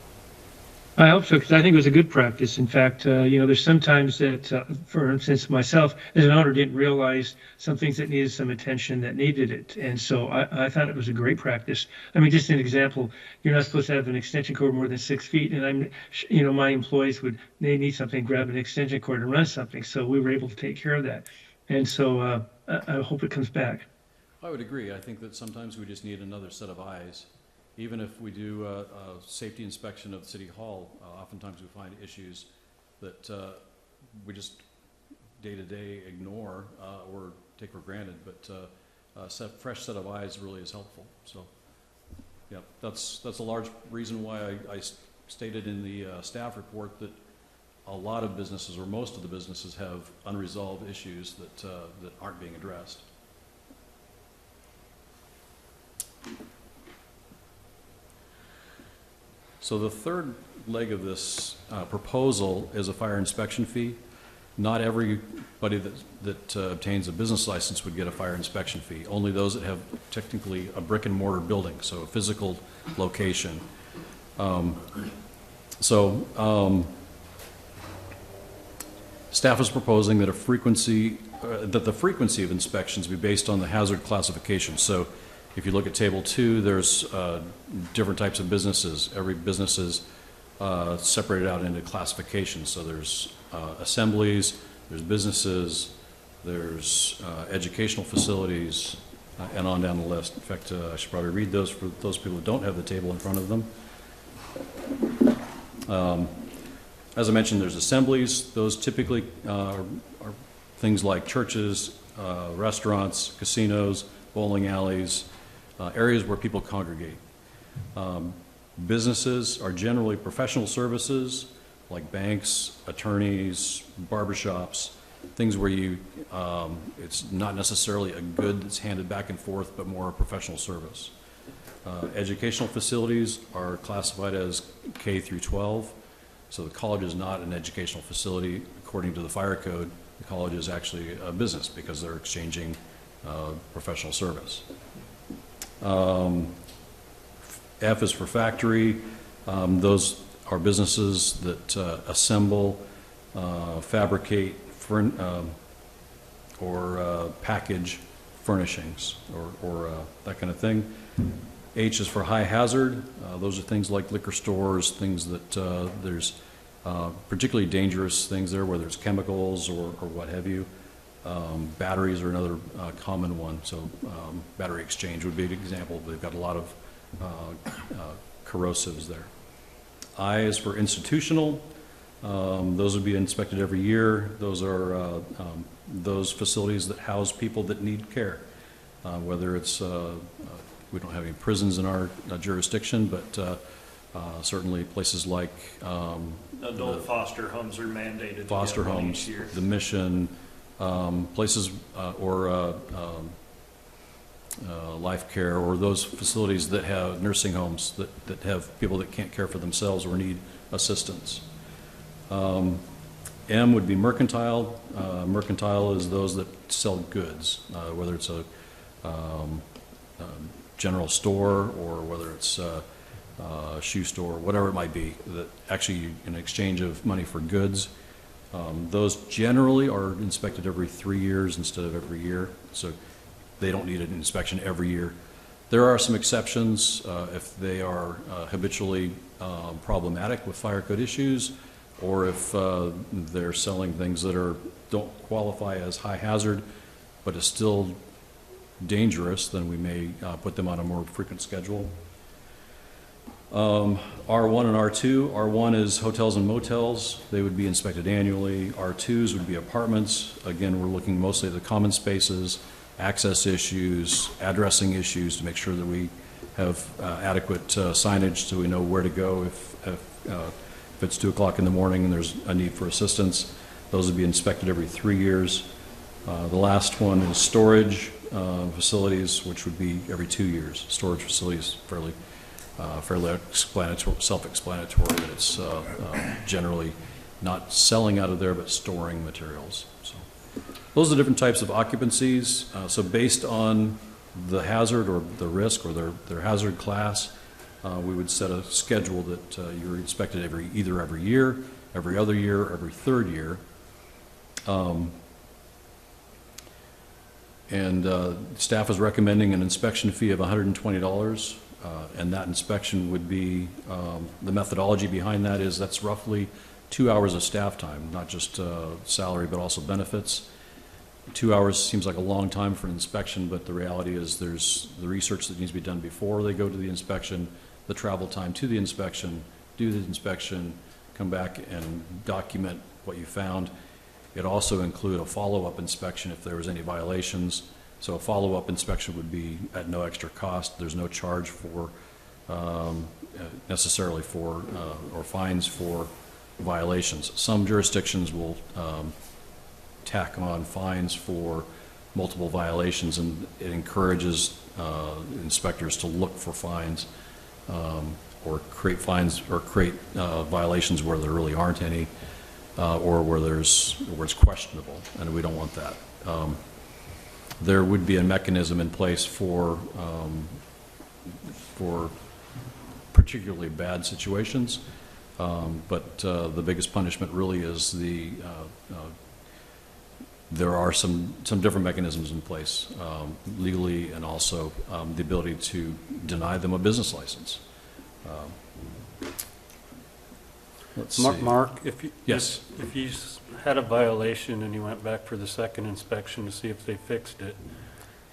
I hope so, because I think it was a good practice. In fact, there's sometimes that, for instance, myself as an owner didn't realize some things that needed some attention that needed it. And so I thought it was a great practice. I mean, just an example, you're not supposed to have an extension cord more than 6 feet. And my employees they need something, grab an extension cord and run something. So we were able to take care of that. And so I hope it comes back. I would agree. I think that sometimes we just need another set of eyes. Even if we do a safety inspection of City Hall, oftentimes we find issues that we just day-to-day ignore or take for granted, but a fresh set of eyes really is helpful. So, yeah, that's a large reason why I stated in the staff report that a lot of businesses, or most of the businesses, have unresolved issues that aren't being addressed. So the third leg of this proposal is a fire inspection fee. Not everybody that obtains a business license would get a fire inspection fee. Only those that have technically a brick and mortar building, so a physical location. Staff is proposing that the frequency of inspections be based on the hazard classification. So if you look at Table 2, there's different types of businesses. Every business is separated out into classifications. So there's assemblies, there's businesses, there's educational facilities, and on down the list. In fact, I should probably read those for those people who don't have the table in front of them. As I mentioned, there's assemblies. Those typically are things like churches, restaurants, casinos, bowling alleys, areas where people congregate. Businesses are generally professional services like banks, attorneys, barbershops, things where it's not necessarily a good that's handed back and forth, but more a professional service. Educational facilities are classified as K through 12. So the college is not an educational facility. According to the fire code, the college is actually a business because they're exchanging professional service. F is for factory. Those are businesses that assemble, fabricate, or package furnishings or that kind of thing. H is for high hazard. Those are things like liquor stores, things that there's particularly dangerous things there where there's chemicals or what have you. Batteries are another common one. So battery exchange would be an example. They've got a lot of corrosives there. I is for institutional. Those would be inspected every year. Those are those facilities that house people that need care, whether it's we don't have any prisons in our jurisdiction, but certainly places like adult foster homes are mandated. Foster homes, the Mission, places or life care, or those facilities that have nursing homes that have people that can't care for themselves or need assistance. M would be mercantile. Mercantile is those that sell goods, whether it's a general store or whether it's a shoe store, whatever it might be, that actually in exchange of money for goods. Those generally are inspected every 3 years instead of every year, so they don't need an inspection every year. There are some exceptions if they are habitually problematic with fire code issues, or if they're selling things that don't qualify as high hazard, but is still dangerous, then we may put them on a more frequent schedule. R1 and R2. R1 is hotels and motels. They would be inspected annually. R2s would be apartments. Again, we're looking mostly at the common spaces, access issues, addressing issues to make sure that we have adequate signage so we know where to go if it's 2 o'clock in the morning and there's a need for assistance. Those would be inspected every 3 years. The last one is storage facilities, which would be every 2 years. Storage facilities fairly self-explanatory that it's generally not selling out of there but storing materials. So those are different types of occupancies. So based on the hazard or the risk or their hazard class, we would set a schedule that you're inspected either every year, every other year, or every 3rd year. Staff is recommending an inspection fee of $120, and that inspection would be, the methodology behind that is that's roughly 2 hours of staff time, not just salary but also benefits. 2 hours seems like a long time for an inspection, but the reality is there's the research that needs to be done before they go to the inspection, the travel time to the inspection, do the inspection, come back and document what you found. It also include a follow-up inspection if there was any violations. So a follow-up inspection would be at no extra cost. There's no charge for necessarily for or fines for violations. Some jurisdictions will tack on fines for multiple violations, and it encourages inspectors to look for fines or create fines or create violations where there really aren't any. Or where it's questionable, and we don't want that. There would be a mechanism in place for particularly bad situations, but the biggest punishment really is there are some different mechanisms in place legally, and also the ability to deny them a business license. Let's see. Mark, Yes. if you had a violation and you went back for the second inspection to see if they fixed it,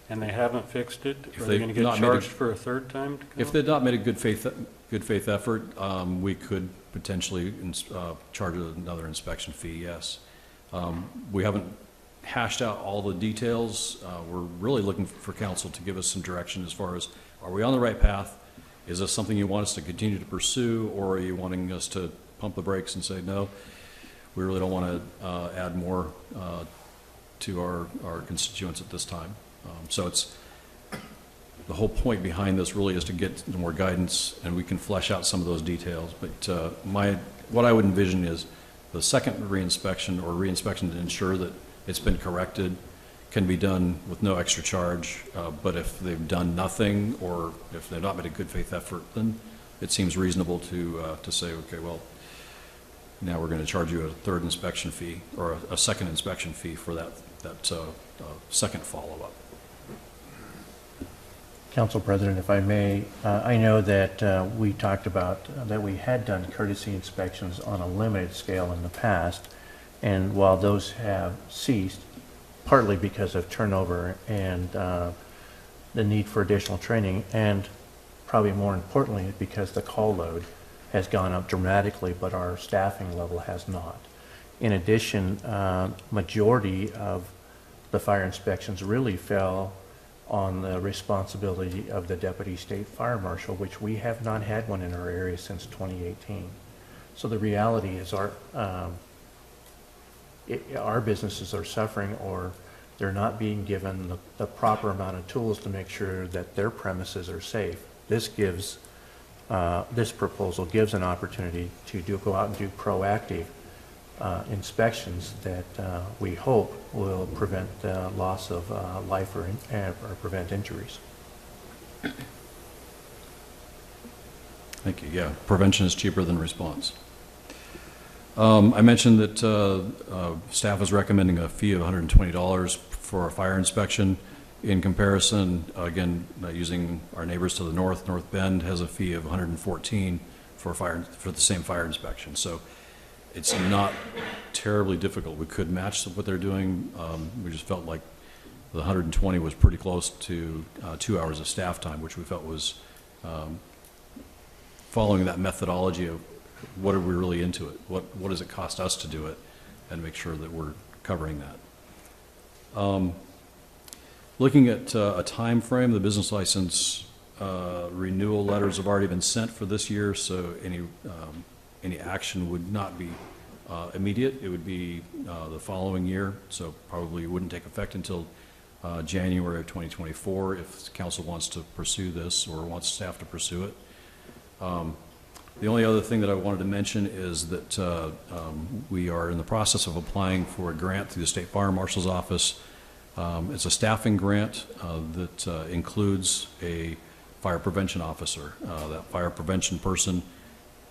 and they haven't fixed it, If are they they've going to get not made a- charged for a third time to come? If they'd not made a good faith effort, we could potentially charge another inspection fee, yes. We haven't hashed out all the details. We're really looking for council to give us some direction as far as, are we on the right path? Is this something you want us to continue to pursue, or are you wanting us to pump the brakes and say, no, we really don't want to add more to our constituents at this time? So it's, the whole point behind this really is to get more guidance, and we can flesh out some of those details. But what I would envision is the second reinspection or reinspection to ensure that it's been corrected can be done with no extra charge. But if they've done nothing, or if they've not made a good faith effort, then it seems reasonable to say, okay, well, now we're going to charge you a third inspection fee or a second inspection fee for that second follow-up. Council President, if I may, I know that we talked about that we had done courtesy inspections on a limited scale in the past, and while those have ceased, partly because of turnover and the need for additional training, and probably more importantly because the call load has gone up dramatically, but our staffing level has not. In addition, majority of the fire inspections really fell on the responsibility of the Deputy State Fire Marshal, which we have not had one in our area since 2018. So the reality is our businesses are suffering, or they're not being given the proper amount of tools to make sure that their premises are safe. This proposal gives an opportunity to go out and do proactive inspections that we hope will prevent loss of life or prevent injuries. Thank you. Yeah, prevention is cheaper than response. I mentioned that staff is recommending a fee of $120 for a fire inspection. In comparison, again, using our neighbors to the north, North Bend has a fee of $114 for the same fire inspection. So it's not terribly difficult. We could match what they're doing. We just felt like the 120 was pretty close to 2 hours of staff time, which we felt was following that methodology of what are we really into it? What does it cost us to do it? And make sure that we're covering that. Looking at a time frame, the business license renewal letters have already been sent for this year, so any action would not be immediate. It would be the following year, so probably wouldn't take effect until January of 2024 if council wants to pursue this or wants staff to pursue it. The only other thing that I wanted to mention is that we are in the process of applying for a grant through the State Fire Marshal's Office. It's a staffing grant that includes a fire prevention officer. That fire prevention person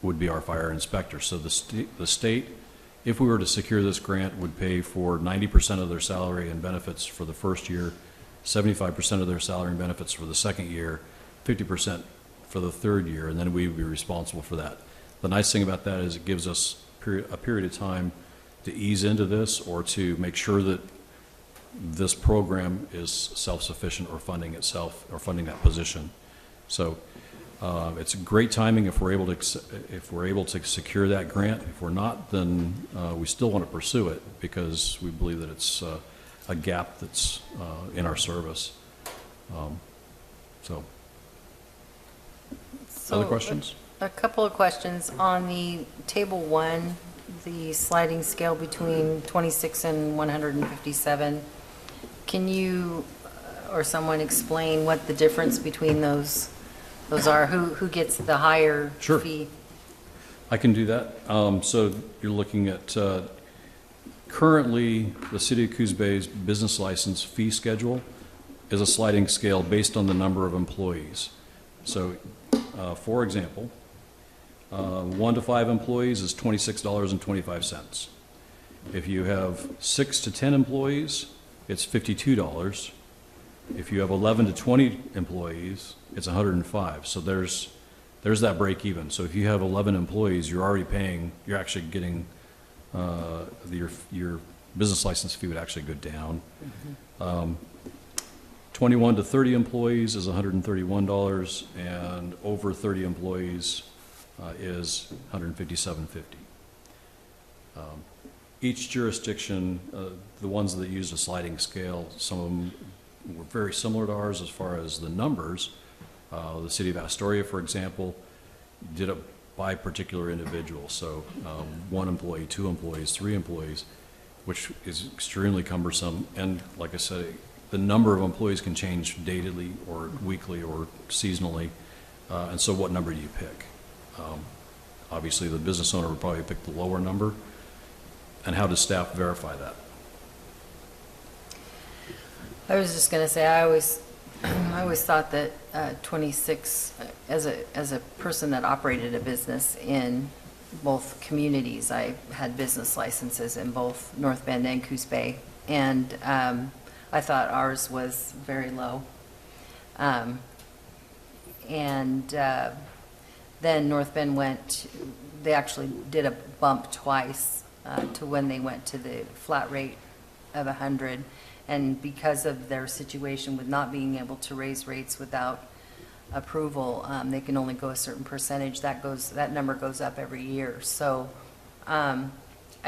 would be our fire inspector. So the state, if we were to secure this grant, would pay for 90% of their salary and benefits for the first year, 75% of their salary and benefits for the second year, 50% for the third year, and then we would be responsible for that. The nice thing about that is it gives us a period of time to ease into this or to make sure that this program is self-sufficient or funding itself or funding that position. So it's great timing if we're able to secure that grant. If we're not, then we still want to pursue it because we believe that it's a gap that's in our service. So other questions? A couple of questions. On the table 1, the sliding scale between 26 and 157, can you or someone explain what the difference between those are? Who gets the higher Sure. fee? I can do that. So you're looking at currently the City of Coos Bay's business license fee schedule is a sliding scale based on the number of employees. So for example, 1 to 5 employees is $26.25. If you have 6 to 10 employees, it's $52. If you have 11 to 20 employees, it's $105. So there's that break even. So if you have 11 employees, you're actually getting your business license fee would actually go down. 21 to 30 employees is $131, and over 30 employees is $157.50. Each jurisdiction, the ones that used a sliding scale, some of them were very similar to ours as far as the numbers. The city of Astoria, for example, did it by particular individual. So 1 employee, 2 employees, 3 employees, which is extremely cumbersome. And like I said, the number of employees can change daily or weekly or seasonally. And so what number do you pick? Obviously, the business owner would probably pick the lower number. And how does staff verify that? I was just going to say, I always thought that 26, as a person that operated a business in both communities, I had business licenses in both North Bend and Coos Bay, and I thought ours was very low. Then North Bend they actually did a bump twice to when they went to the flat rate of 100. And because of their situation with not being able to raise rates without approval, they can only go a certain percentage. That number goes up every year. So I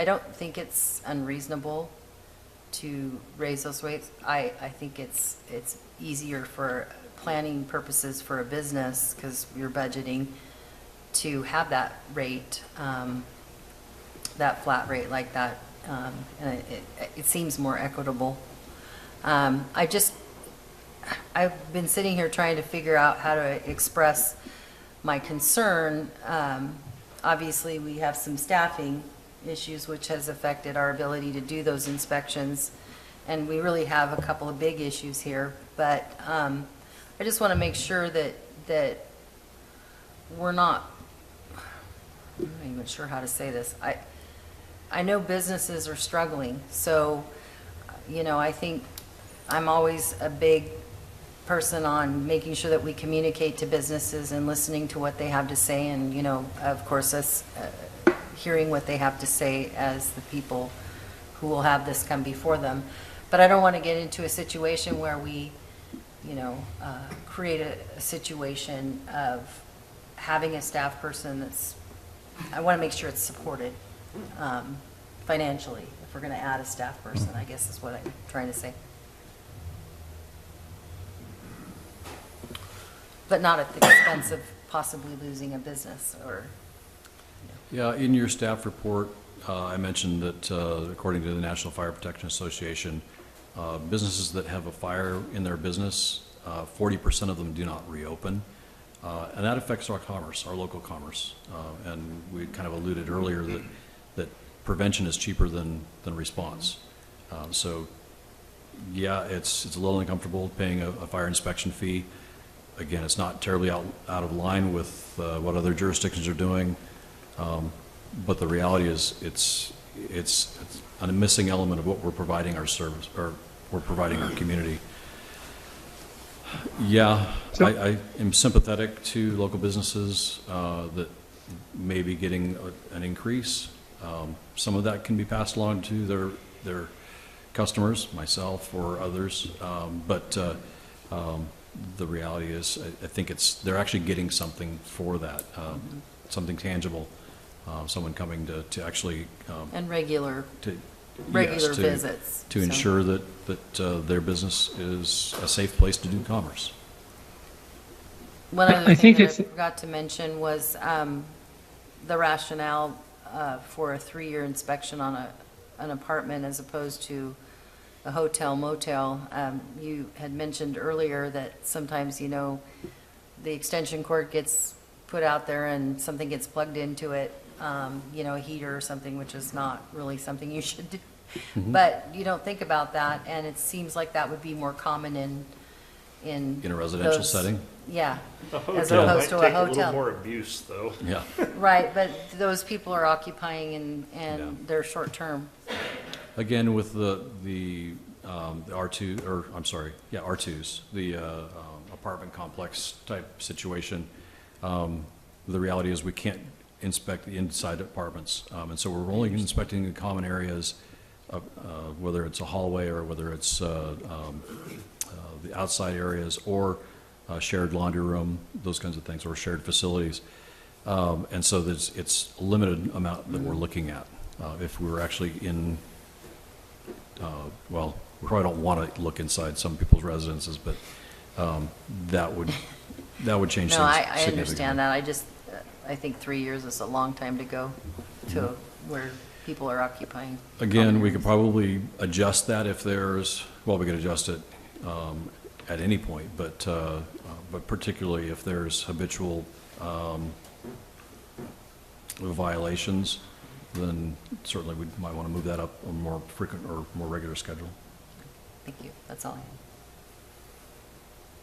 don't think it's unreasonable to raise those rates. I think it's easier for planning purposes for a business, because you're budgeting, to have that rate, that flat rate like that, and it seems more equitable. I've been sitting here trying to figure out how to express my concern. Obviously, we have some staffing issues, which has affected our ability to do those inspections, and we really have a couple of big issues here. But I just want to make sure that we're not, I'm not even sure how to say this. I know businesses are struggling, so, I think I'm always a big person on making sure that we communicate to businesses and listening to what they have to say, and, of course, us hearing what they have to say as the people who will have this come before them. But I don't want to get into a situation where we, create a situation of having a staff person I want to make sure it's supported financially if we're going to add a staff person, I guess is what I'm trying to say. But not at the expense of possibly losing a business or. Yeah, in your staff report, I mentioned that according to the National Fire Protection Association, businesses that have a fire in their business, 40% of them do not reopen. And that affects our commerce, our local commerce. And we kind of alluded earlier that prevention is cheaper than response. So, yeah, it's a little uncomfortable paying a fire inspection fee. Again, it's not terribly out of line with what other jurisdictions are doing. But the reality is it's a missing element of what we're providing our service, or we're providing our community. Yeah, I am sympathetic to local businesses that may be getting an increase. Some of that can be passed along to their customers, myself or others, but the reality is I think they're actually getting something for that, something tangible, someone coming to actually And regular yes, visits. to ensure that their business is a safe place to do commerce. One other thing that I forgot to mention was the rationale for a 3-year inspection on an apartment as opposed to a hotel motel. You had mentioned earlier that sometimes, the extension cord gets put out there and something gets plugged into it, a heater or something, which is not really something you should do. Mm-hmm. But you don't think about that, and it seems like that would be more common in a residential setting? Yeah, as opposed might to a take hotel. a little more abuse, though. Yeah. Right, but those people are occupying and Yeah. they're short term. Again, with the R2, or I'm sorry, yeah, R2s, the apartment complex type situation, the reality is we can't inspect the inside apartments. And so we're only inspecting the common areas, whether it's a hallway or whether it's the outside areas, or shared laundry room, those kinds of things, or shared facilities. And so it's a limited amount that we're looking at. If we were actually in, well, we probably don't want to look inside some people's residences, but that would change things No, I significantly. understand that. I think 3 years is a long time to go to where people are occupying. Again, we could probably adjust that if there's, well, we could adjust it at any point, but particularly if there's habitual violations, then certainly we might want to move that up on a more frequent or more regular schedule. Thank you. That's all I have.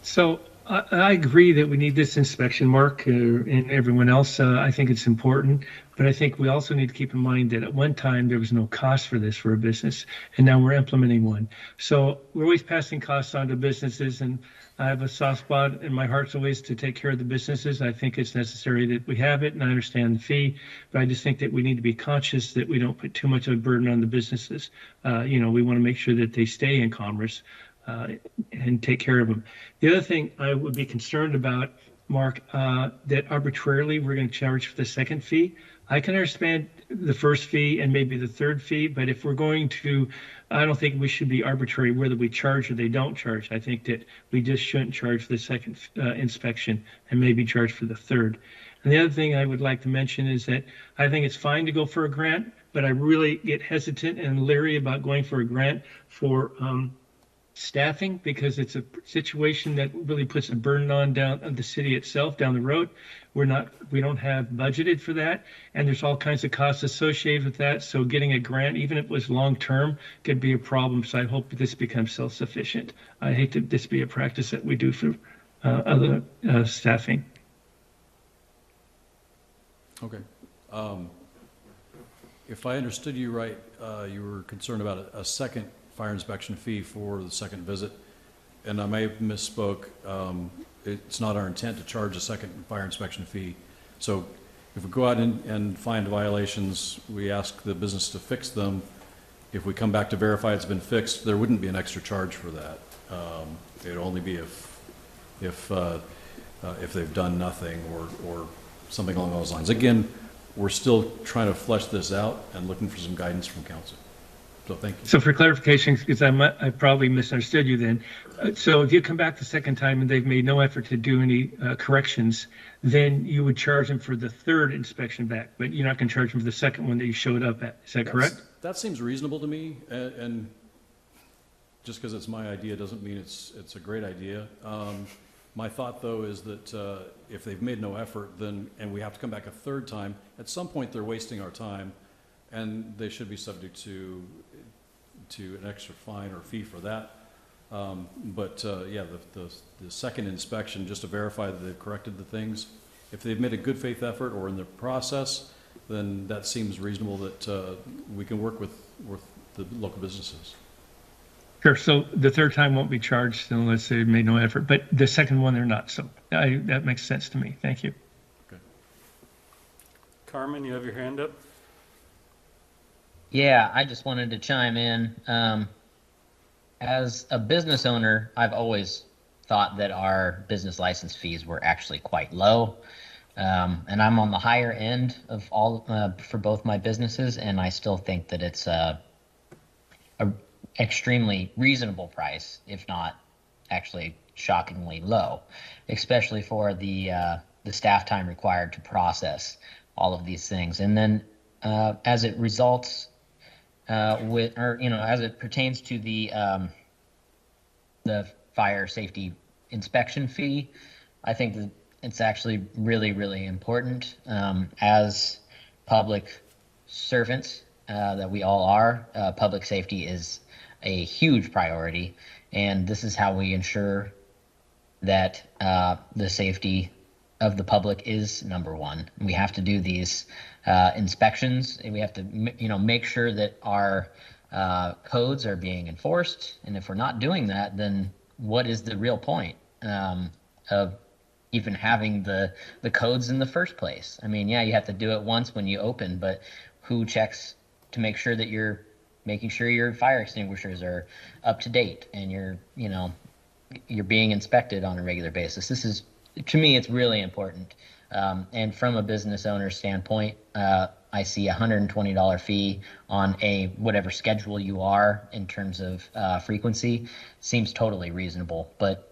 So I agree that we need this inspection, Mark, and everyone else. I think it's important, but I think we also need to keep in mind that at one time there was no cost for this for a business, and now we're implementing one. So we're always passing costs on to businesses, and I have a soft spot in my heart's always to take care of the businesses. I think it's necessary that we have it, and I understand the fee, but I just think that we need to be conscious that we don't put too much of a burden on the businesses. We want to make sure that they stay in commerce. And take care of them. The other thing I would be concerned about, Mark, that arbitrarily we're going to charge for the second fee. I can understand the first fee and maybe the third fee, but if we're going to, I don't think we should be arbitrary whether we charge or they don't charge. I think that we just shouldn't charge for the second inspection and maybe charge for the third. And the other thing I would like to mention is that I think it's fine to go for a grant, but I really get hesitant and leery about going for a grant for staffing, because it's a situation that really puts a burden on the city itself down the road. We don't have budgeted for that, and there's all kinds of costs associated with that. So getting a grant, even if it was long term, could be a problem. So I hope this becomes self-sufficient. I hate that this be a practice that we do for other staffing. Okay. If I understood you right, you were concerned about a second fire inspection fee for the second visit, and I may have misspoke. It's not our intent to charge a second fire inspection fee. So if we go out and find violations, we ask the business to fix them. If we come back to verify it's been fixed, there wouldn't be an extra charge for that. It'd only be if they've done nothing or something along those lines. Again, we're still trying to flesh this out and looking for some guidance from council. So thank you. So for clarification, because I probably misunderstood you then. So if you come back the second time and they've made no effort to do any corrections, then you would charge them for the third inspection back, but you're not going to charge them for the second one that you showed up at. Is that correct? That seems reasonable to me, and just because it's my idea doesn't mean it's a great idea. My thought, though, is that if they've made no effort, then and we have to come back a third time, at some point they're wasting our time, and they should be subject to an extra fine or fee for that. Yeah, the second inspection, just to verify that they've corrected the things. If they've made a good faith effort or in the process, then that seems reasonable that we can work with the local businesses. Sure. So the third time won't be charged unless they've made no effort, but the second one they're not. So that makes sense to me. Thank you. Okay. Carmen, you have your hand up? Yeah, I just wanted to chime in. As a business owner, I've always thought that our business license fees were actually quite low. And I'm on the higher end of all for both my businesses, and I still think that it's a extremely reasonable price, if not actually shockingly low, especially for the staff time required to process all of these things. And then as it results as it pertains to the fire safety inspection fee, I think that it's actually really, really important as public servants that we all are. Public safety is a huge priority, and this is how we ensure that the safety of the public is number one. We have to do these inspections, and we have to make sure that our codes are being enforced. And if we're not doing that, then what is the real point of even having the codes in the first place? I mean, yeah, you have to do it once when you open, but who checks to make sure that you're making sure your fire extinguishers are up to date and you're you're being inspected on a regular basis. This is, to me, it's really important. And from a business owner standpoint, I see a $120 fee on a whatever schedule you are in terms of frequency seems totally reasonable. But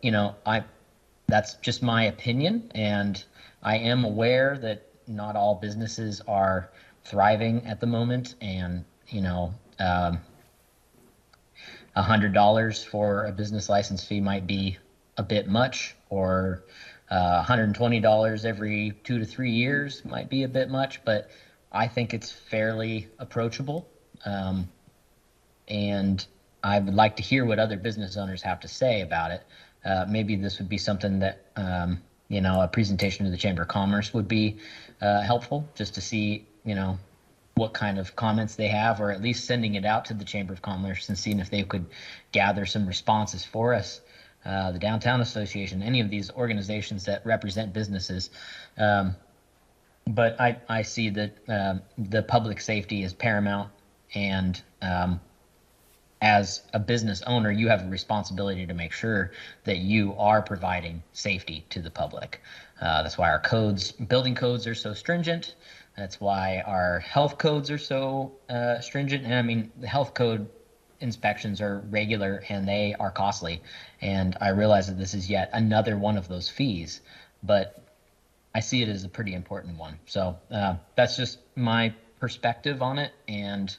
that's just my opinion, and I am aware that not all businesses are thriving at the moment, and $100 for a business license fee might be a bit much, or $120 every 2 to 3 years might be a bit much, but I think it's fairly approachable. And I would like to hear what other business owners have to say about it. Maybe this would be something that, a presentation to the Chamber of Commerce would be helpful, just to see, what kind of comments they have, or at least sending it out to the Chamber of Commerce and seeing if they could gather some responses for us. The Downtown Association, any of these organizations that represent businesses. But I see that the public safety is paramount, and as a business owner, you have a responsibility to make sure that you are providing safety to the public. That's why our building codes are so stringent. That's why our health codes are so stringent. And I mean, the health code inspections are regular and they are costly. And I realize that this is yet another one of those fees, but I see it as a pretty important one. So that's just my perspective on it. And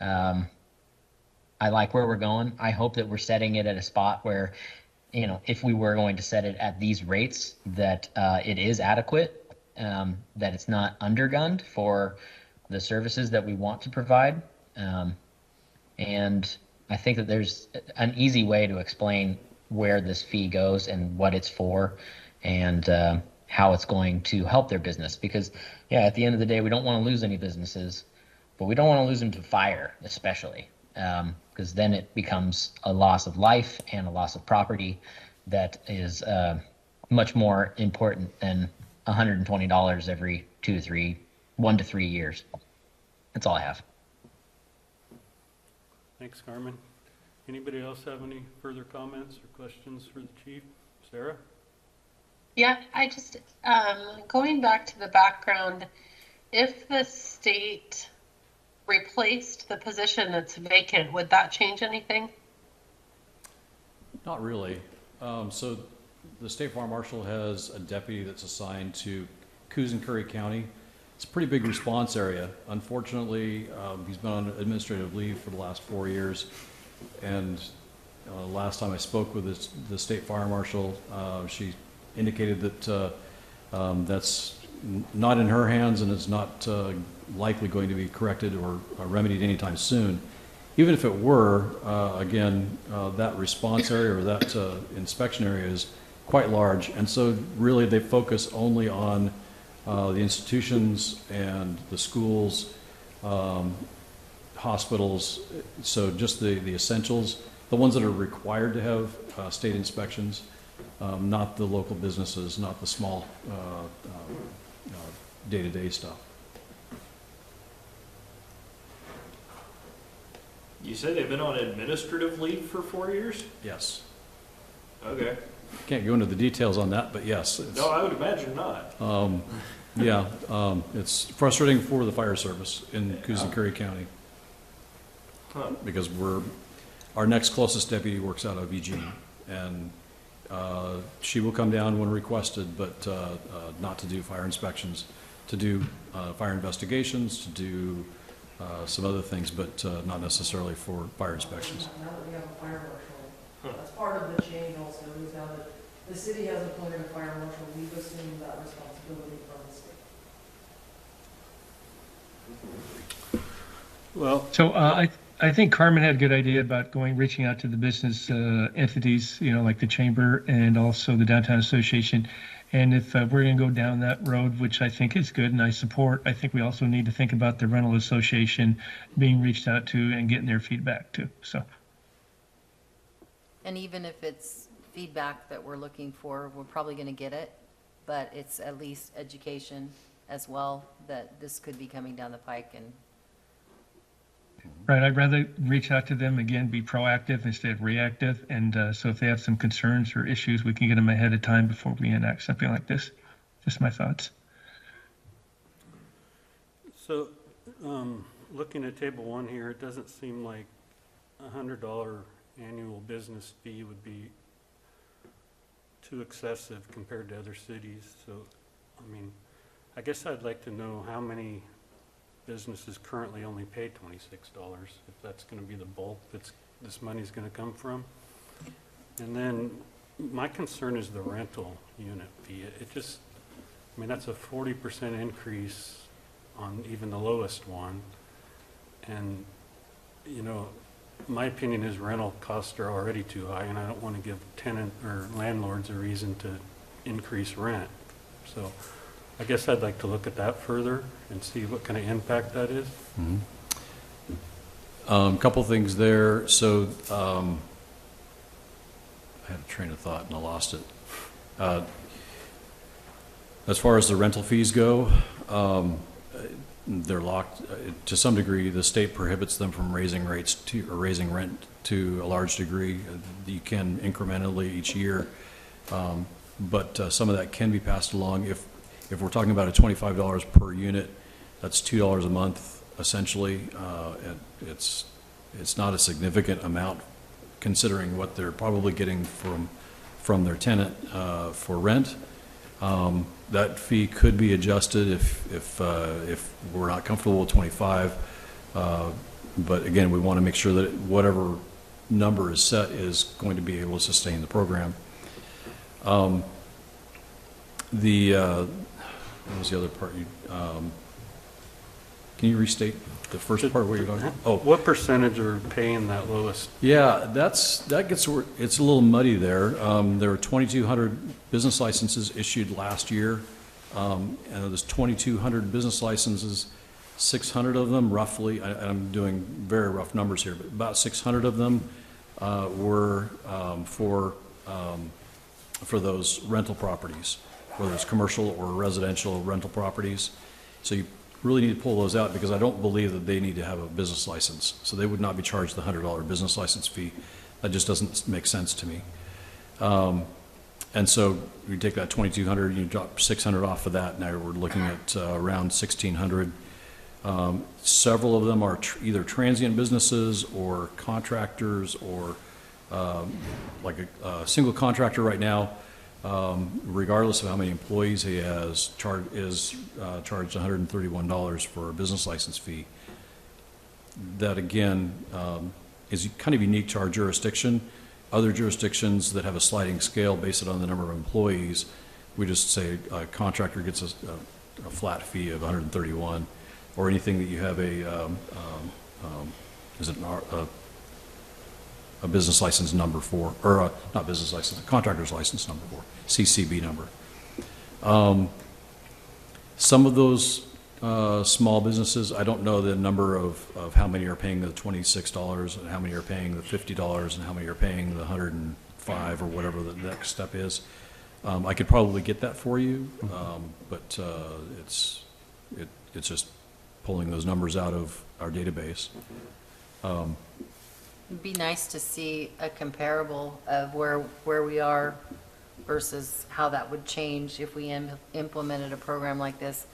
I like where we're going. I hope that we're setting it at a spot where, if we were going to set it at these rates, that it is adequate, that it's not undergunned for the services that we want to provide. And I think that there's an easy way to explain where this fee goes and what it's for, and how it's going to help their business. Because, at the end of the day, we don't want to lose any businesses, but we don't want to lose them to fire, especially, because then it becomes a loss of life and a loss of property that is much more important than $120 every 1 to 3 years. That's all I have. Thanks, Carmen. Anybody else have any further comments or questions for the chief? Sarah? Yeah, I just, going back to the background, if the state replaced the position that's vacant, would that change anything? Not really. So the state fire marshal has a deputy that's assigned to Coos and Curry County. It's a pretty big response area. Unfortunately, he's been on administrative leave for the last 4 years. And last time I spoke with the state fire marshal, she indicated that that's not in her hands and is not likely going to be corrected or remedied anytime soon. Even if it were, again, that response area or that inspection area is quite large. And so really they focus only on the institutions and the schools, hospitals, so just the essentials, the ones that are required to have state inspections, not the local businesses, not the small day-to-day stuff. You say they've been on administrative leave for 4 years? Yes. Okay. Can't go into the details on that, but yes. No, I would imagine not. It's frustrating for the fire service in Coos and Curry County. Huh. Because our next closest deputy works out of Eugene, and she will come down when requested, but not to do fire inspections, to do fire investigations, to do some other things, but not necessarily for fire inspections. Now that we have a fire marshal, that's part of the change also, is now that the city has appointed a fire marshal, we've assumed that responsibility from the state. Well, So I think Carmen had a good idea about reaching out to the business entities, like the chamber and also the Downtown Association. And if we're going to go down that road, which I think is good and I support, I think we also need to think about the rental association being reached out to and getting their feedback too. So. And even if it's feedback that we're looking for, we're probably going to get it, but it's at least education as well, that this could be coming down the pike, and Right, I'd rather reach out to them, again, be proactive instead of reactive. And so if they have some concerns or issues, we can get them ahead of time before we enact something like this. Just my thoughts. So, looking at table 1 here, it doesn't seem like $100 annual business fee would be too excessive compared to other cities. So, I mean, I guess I'd like to know how many businesses currently only pay $26, if that's going to be the bulk that this money's going to come from. And then my concern is the rental unit fee. It just, I mean, that's a 40% increase on even the lowest one. And, you know, my opinion is rental costs are already too high, and I don't want to give tenant or landlords a reason to increase rent. So I guess I'd like to look at that further and see what kind of impact that is. Couple things there. So I had a train of thought and I lost it. As far as the rental fees go, they're locked to some degree. The state prohibits them from raising rates or raising rent to a large degree. You can incrementally each year, but some of that can be passed along. If we're talking about a $25 per unit, that's $2 a month essentially. It's not a significant amount considering what they're probably getting from their tenant for rent. That fee could be adjusted if we're not comfortable with 25. But again, we want to make sure that whatever number is set is going to be able to sustain the program. What was the other part? Can you restate the first part of what you're talking about? Oh, what percentage are paying that lowest? yeah, that gets, it's a little muddy there. There were 2,200 business licenses issued last year, and there's 2,200 business licenses. 600 of them, roughly, I'm doing very rough numbers here, but about 600 of them were for those rental properties, whether it's commercial or residential rental properties. So you really need to pull those out because I don't believe that they need to have a business license. So they would not be charged the $100 business license fee. That just doesn't make sense to me. And so you take that 2,200, you drop 600 off of that. Now we're looking at around 1,600. Several of them are either transient businesses or contractors or like a single contractor right now. Regardless of how many employees he has, charged $131 for a business license fee. That again is kind of unique to our jurisdiction. Other jurisdictions that have a sliding scale based on the number of employees, we just say a contractor gets a flat fee of $131, or anything that you have a business license number for, or not business license, a contractor's license number for, CCB number. Some of those small businesses, I don't know the number of how many are paying the $26 and how many are paying the $50 and how many are paying the $105 or whatever the next step is. I could probably get that for you, but it's just pulling those numbers out of our database. It'd be nice to see a comparable of where we are versus how that would change if we implemented a program like this.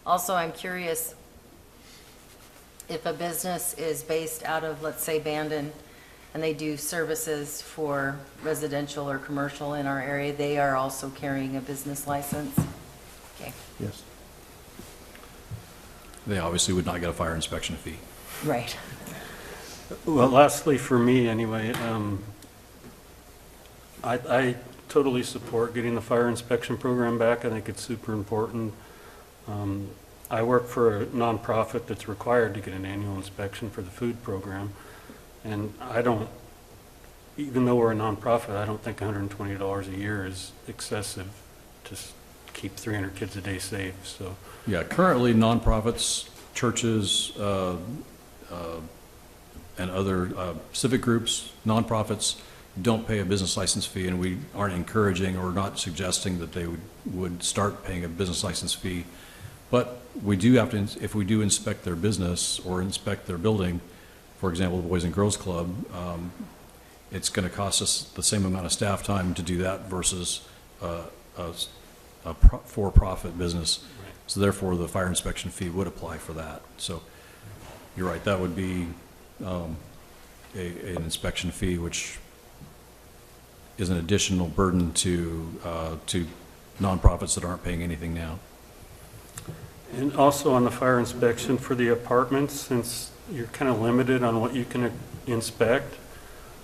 Also, I'm curious if a business is based out of, let's say, Bandon, and they do services for residential or commercial in our area, they are also carrying a business license? Okay. Yes. They obviously would not get a fire inspection fee. Right. Well, lastly, for me anyway, I totally support getting the fire inspection program back. I think it's super important. I work for a nonprofit that's required to get an annual inspection for the food program, and I don't, even though we're a nonprofit, I don't think $120 a year is excessive to keep 300 kids a day safe. So yeah, currently nonprofits, churches, and other civic groups, nonprofits, don't pay a business license fee, and we aren't encouraging or not suggesting that they would start paying a business license fee. But we do have to, if we do inspect their business or inspect their building, for example, the Boys and Girls Club, it's going to cost us the same amount of staff time to do that versus a for-profit business. So therefore, the fire inspection fee would apply for that. So you're right, that would be an inspection fee, which is an additional burden to nonprofits that aren't paying anything now. And also on the fire inspection for the apartments, since you're kind of limited on what you can inspect,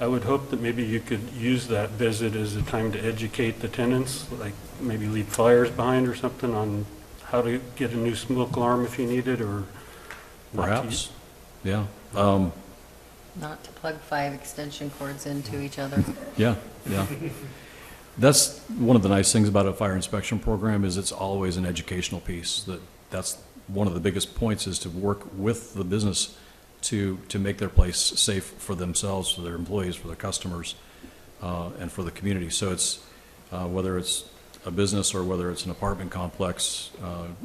I would hope that maybe you could use that visit as a time to educate the tenants, like maybe leave flyers behind or something on how to get a new smoke alarm if you need it, or Perhaps, yeah. Not to plug 5 extension cords into each other. Yeah, yeah. That's one of the nice things about a fire inspection program is it's always an educational piece. That's one of the biggest points is to work with the business to make their place safe for themselves, for their employees, for their customers, and for the community. So it's whether it's a business or whether it's an apartment complex,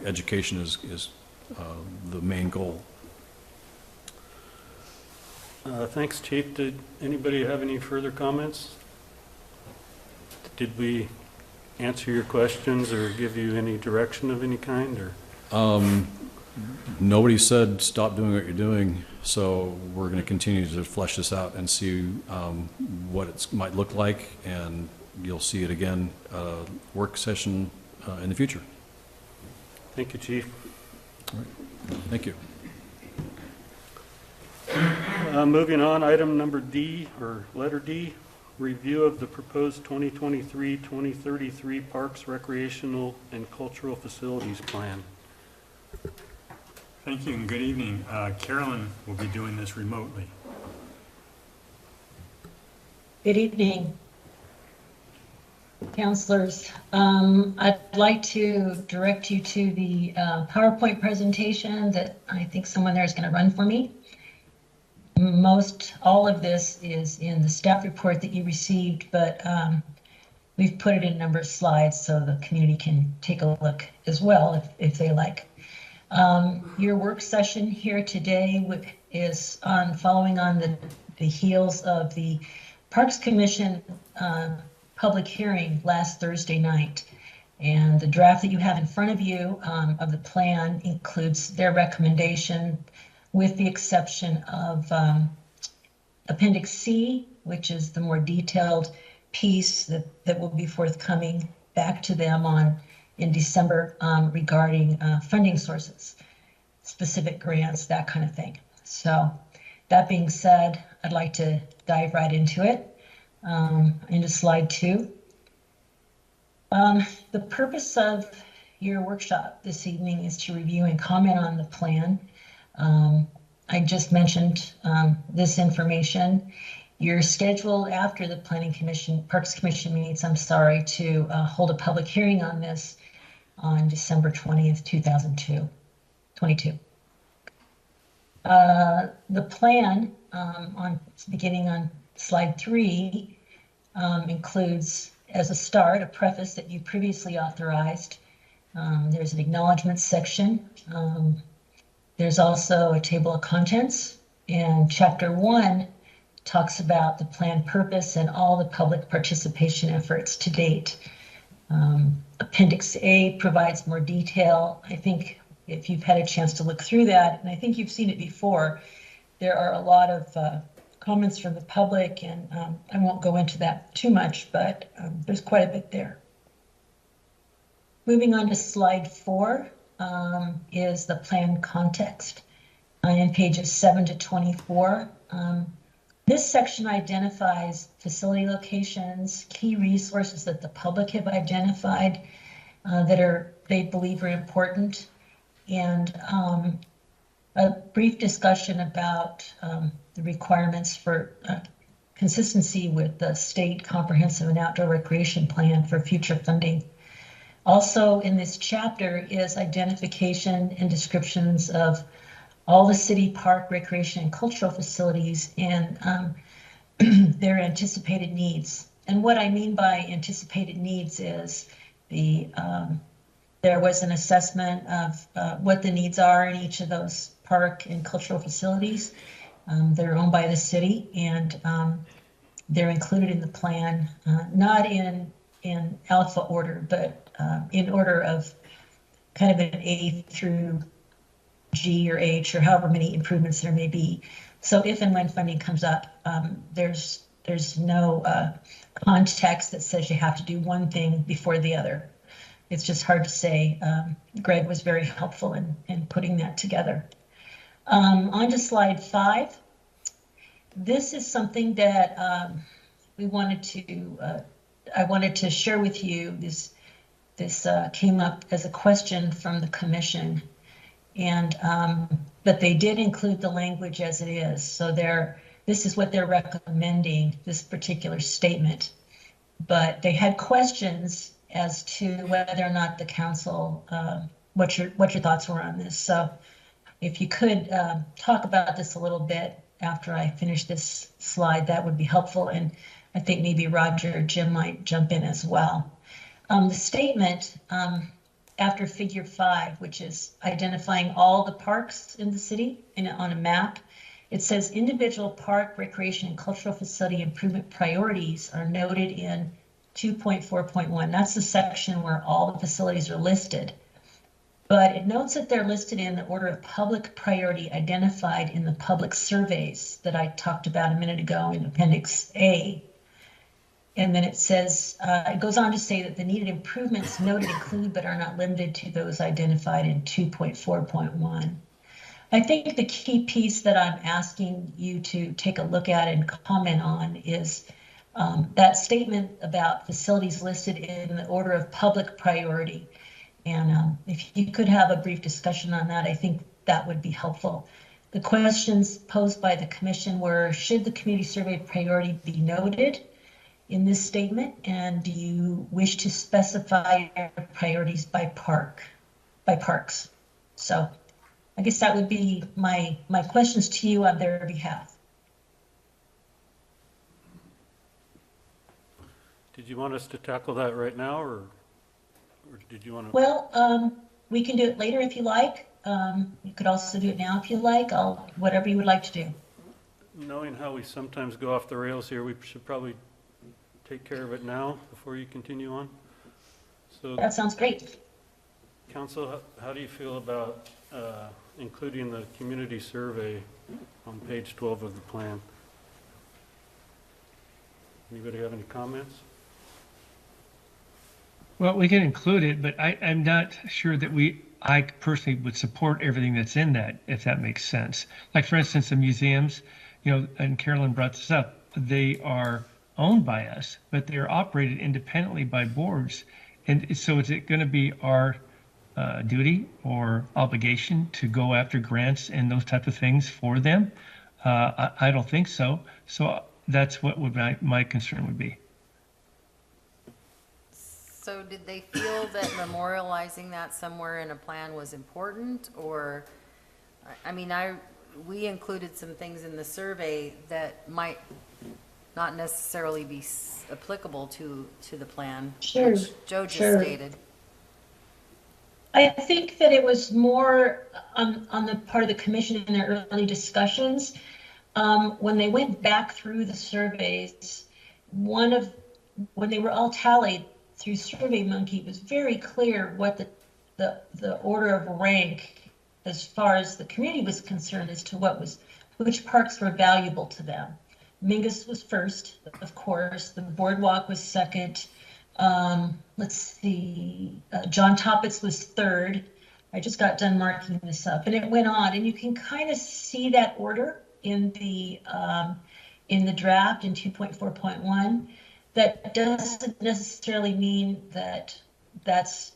education is the main goal. Thanks, Chief. Did anybody have any further comments? Did we answer your questions or give you any direction of any kind, or? Nobody said stop doing what you're doing, so we're going to continue to flesh this out and see what it might look like, and you'll see it again, work session in the future. Thank you, Chief. All right. Thank you. Moving on, item number D, or letter D, review of the proposed 2023-2033 Parks, Recreational, and Cultural Facilities Plan. Thank you and good evening. Carolyn will be doing this remotely. Good evening, councilors. I'd like to direct you to the PowerPoint presentation that I think someone there is going to run for me. All of this is in the staff report that you received, but we've put it in a number of slides so the community can take a look as well if they like. Your work session here today is following on the heels of the Parks Commission public hearing last Thursday night. And the draft that you have in front of you of the plan includes their recommendation, with the exception of Appendix C, which is the more detailed piece that will be forthcoming back to them in December regarding funding sources, specific grants, that kind of thing. So that being said, I'd like to dive right into it, into slide 2. The purpose of your workshop this evening is to review and comment on the plan. I just mentioned this information. You're scheduled after the Parks Commission meets, to hold a public hearing on this on December 20th, 2022. The plan, beginning on slide 3, includes, as a start, a preface that you previously authorized. There's an acknowledgement section. There's also a table of contents, and chapter 1 talks about the plan purpose and all the public participation efforts to date. Appendix A provides more detail. I think if you've had a chance to look through that, and I think you've seen it before, there are a lot of comments from the public, and I won't go into that too much, but there's quite a bit there. Moving on to slide 4 is the plan context in pages 7 to 24. This section identifies facility locations, key resources that the public have identified that they believe are important, and a brief discussion about the requirements for consistency with the state comprehensive and outdoor recreation plan for future funding. Also in this chapter is identification and descriptions of all the city park, recreation, and cultural facilities and their anticipated needs. And what I mean by anticipated needs is there was an assessment of what the needs are in each of those park and cultural facilities. They're owned by the city, and they're included in the plan, not in alpha order, but in order of kind of an A through G or H or however many improvements there may be. So if and when funding comes up, there's no context that says you have to do one thing before the other. It's just hard to say. Greg was very helpful in putting that together. On to slide 5. This is something that I wanted to share with you. This came up as a question from the commission, and but they did include the language as it is. So this is what they're recommending, this particular statement. But they had questions as to whether or not the council, what your thoughts were on this. So if you could talk about this a little bit after I finish this slide, that would be helpful. And I think maybe Roger or Jim might jump in as well. The statement after figure 5, which is identifying all the parks in the city on a map, it says individual park, recreation, and cultural facility improvement priorities are noted in 2.4.1. That's the section where all the facilities are listed. But it notes that they're listed in the order of public priority identified in the public surveys that I talked about a minute ago in Appendix A. And then it says, it goes on to say that the needed improvements noted include but are not limited to those identified in 2.4.1. I think the key piece that I'm asking you to take a look at and comment on is that statement about facilities listed in the order of public priority. And if you could have a brief discussion on that, I think that would be helpful. The questions posed by the commission were, should the community survey priority be noted in this statement? And do you wish to specify priorities by parks? So I guess that would be my questions to you on their behalf. Did you want us to tackle that right now, or did you want to? Well, we can do it later if you like. You could also do it now if you like. Whatever you would like to do. Knowing how we sometimes go off the rails here, we should probably take care of it now before you continue on. So that sounds great. Council, how do you feel about including the community survey on page 12 of the plan? Anybody have any comments? Well, we can include it, but I'm not sure that I personally would support everything that's in that, if that makes sense. Like, for instance, the museums, and Carolyn brought this up, they are owned by us, but they're operated independently by boards. And so is it going to be our duty or obligation to go after grants and those type of things for them? I don't think so. So that's what my concern would be. So did they feel that memorializing that somewhere in a plan was important? Or, I mean, we included some things in the survey that might not necessarily be applicable to the plan, Sure, which Joe just stated. I think that it was more on the part of the commission in their early discussions. When they went back through the surveys, when they were all tallied through SurveyMonkey, it was very clear what the order of rank as far as the community was concerned as to which parks were valuable to them. Mingus was first, of course. The boardwalk was second. Let's see, John Toppitz was third. I just got done marking this up, and it went on. And you can kind of see that order in the draft in 2.4.1. That doesn't necessarily mean that that's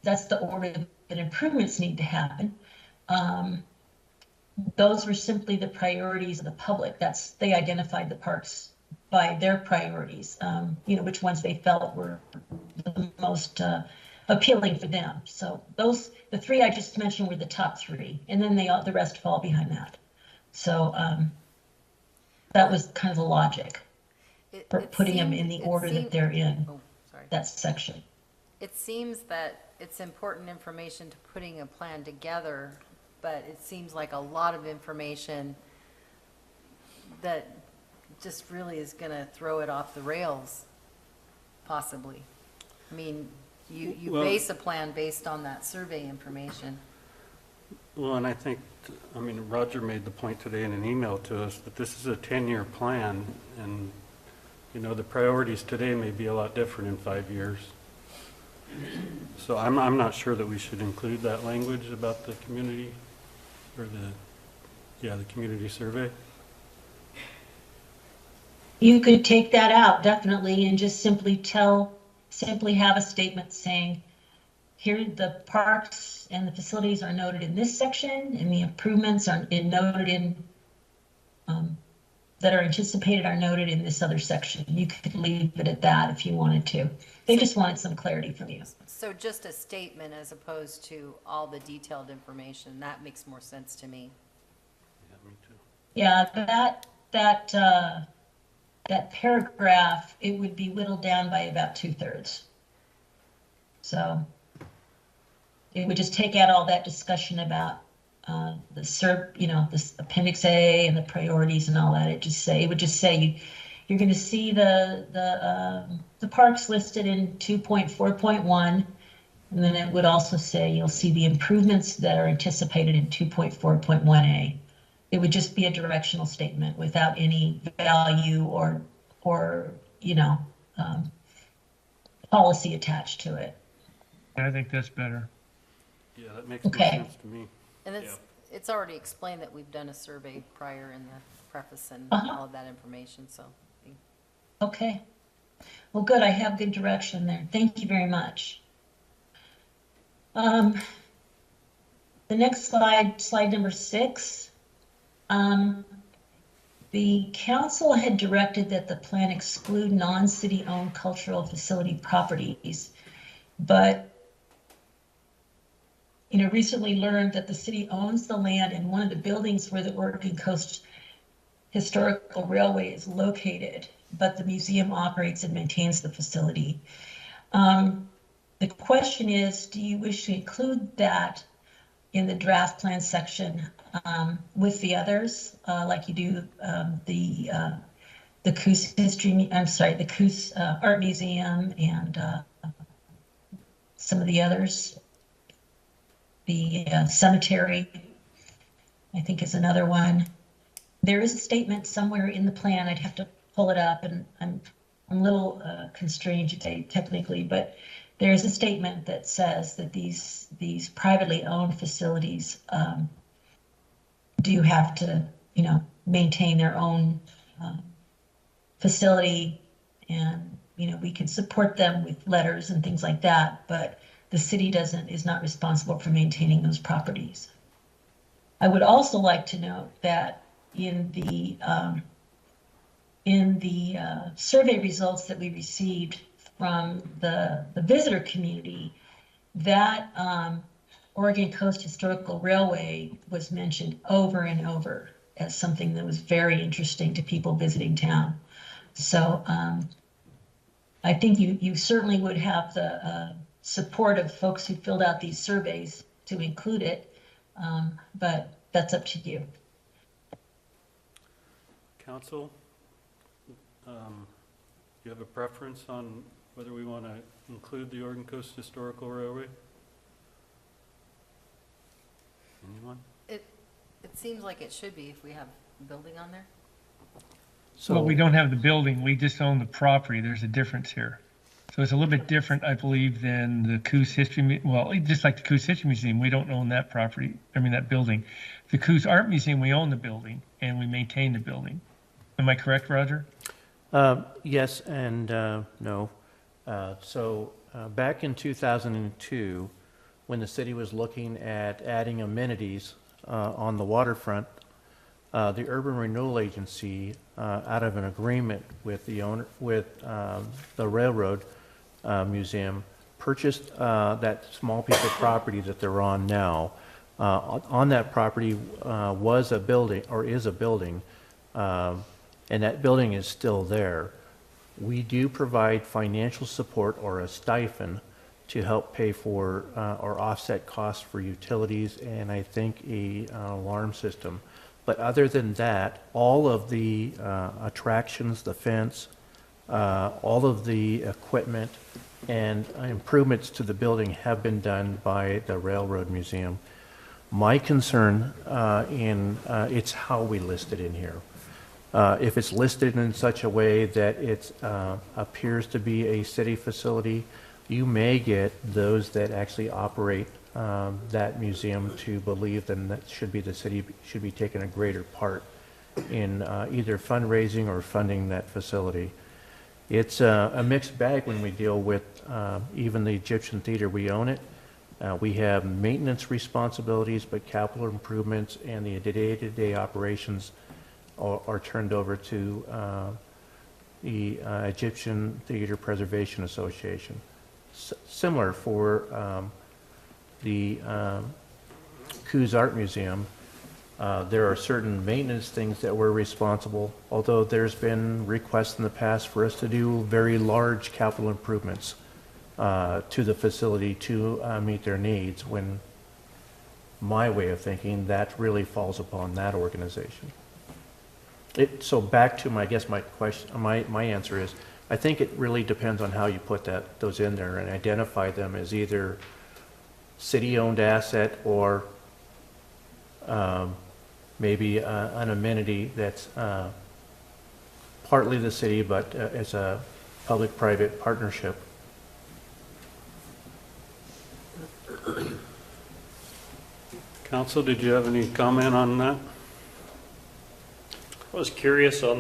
the order that improvements need to happen. Those were simply the priorities of the public. They identified the parks by their priorities, which ones they felt were the most appealing for them. So the 3 I just mentioned were the top 3, and then the rest fall behind that. So that was kind of the logic for putting them in the order that they're in, that section. It seems that it's important information to putting a plan together, but it seems like a lot of information that just really is going to throw it off the rails, possibly. I mean, you Well- base a plan based on that survey information. Well, and I think, I mean, Roger made the point today in an email to us that this is a 10-year plan, and, you know, the priorities today may be a lot different in 5 years. So I'm not sure that we should include that language about the community, or the community survey. You could take that out, definitely, and just simply have a statement saying, here, the parks and the facilities are noted in this section, and the improvements are noted in, that are anticipated are noted in this other section. You could leave it at that if you wanted to. They just wanted some clarity from you. So just a statement as opposed to all the detailed information, that makes more sense to me. Yeah, me too. Yeah, that paragraph, it would be whittled down by about 2/3. So it would just take out all that discussion about this Appendix A and the priorities and all that. It would just say you're going to see the parks listed in 2.4.1, and then it would also say you'll see the improvements that are anticipated in 2.4.1A. It would just be a directional statement without any value or policy attached to it. I think that's better. Yeah, that makes more Okay. sense to me. And it's already explained that we've done a survey prior in the preface and Uh-huh. all of that information, so. Okay. Well, good. I have good direction there. Thank you very much. The next slide number 6. The council had directed that the plan exclude non-city owned cultural facility properties, but recently learned that the city owns the land in one of the buildings where the Oregon Coast Historical Railway is located, but the museum operates and maintains the facility. The question is, do you wish to include that in the draft plan section with the others, like you do the Coos the Coos Art Museum and some of the others? The cemetery, I think, is another one. There is a statement somewhere in the plan. I'd have to pull it up, and I'm a little constrained today technically, but there is a statement that says that these privately owned facilities do have to, maintain their own facility, and we can support them with letters and things like that, but the city is not responsible for maintaining those properties. I would also like to note that in the survey results that we received from the visitor community, that Oregon Coast Historical Railway was mentioned over and over as something that was very interesting to people visiting town. So I think you certainly would have the support of folks who filled out these surveys to include it, but that's up to you. Council, you have a preference on whether we want to include the Oregon Coast Historical Railway? Anyone? It seems like it should be if we have a building on there. Well, we don't have the building, we just own the property. There's a difference here. So it's a little bit different, I believe, than the Coos History, just like the Coos History Museum, we don't own that that building. The Coos Art Museum, we own the building and we maintain the building. Am I correct, Roger? Yes and no. Back in 2002, when the city was looking at adding amenities on the waterfront, the Urban Renewal Agency, out of an agreement with the railroad museum, purchased that small piece of property that they're on now. On that property was a building, or is a building, and that building is still there. We do provide financial support or a stipend to help pay for or offset costs for utilities and I think an alarm system. But other than that, all of the attractions, the fence, all of the equipment and improvements to the building have been done by the Railroad Museum. My concern it's how we list it in here. If it's listed in such a way that it appears to be a city facility, you may get those that actually operate that museum to believe then that the city should be taking a greater part in either fundraising or funding that facility. It's a mixed bag when we deal with even the Egyptian Theater. We own it. We have maintenance responsibilities, but capital improvements and the day-to-day operations are turned over to the Egyptian Theater Preservation Association. Similar for the Coos Art Museum. There are certain maintenance things that we're responsible, although there's been requests in the past for us to do very large capital improvements to the facility to meet their needs, when my way of thinking, that really falls upon that organization. So back to my question, my answer is, I think it really depends on how you put those in there and identify them as either city-owned asset or maybe an amenity that's partly the city, but as a public-private partnership. Council, did you have any comment on that? I was curious on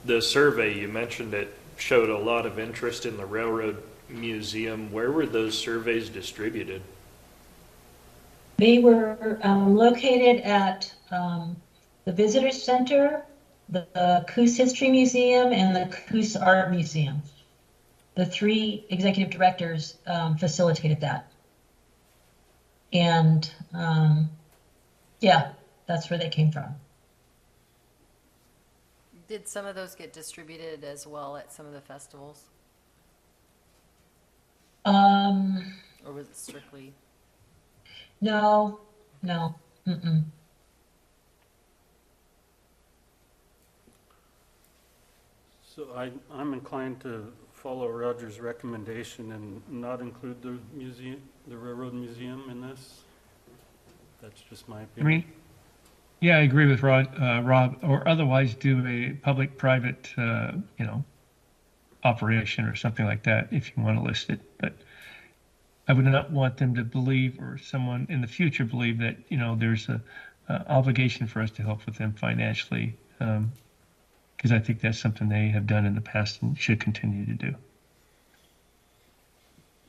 the survey. You mentioned it showed a lot of interest in the Railroad Museum. Where were those surveys distributed? They were located at the Visitor Center, the Coos History Museum, and the Coos Art Museum. The three executive directors facilitated that. And yeah, that's where they came from. Did some of those get distributed as well at some of the festivals? Or was it strictly? No. So I'm inclined to follow Roger's recommendation and not include the Railroad Museum in this. That's just my opinion. Yeah, I agree with Rob, or otherwise do a public-private, operation or something like that if you want to list it. But I would not want them to believe, or someone in the future believe, that there's a obligation for us to help with them financially, because I think that's something they have done in the past and should continue to do.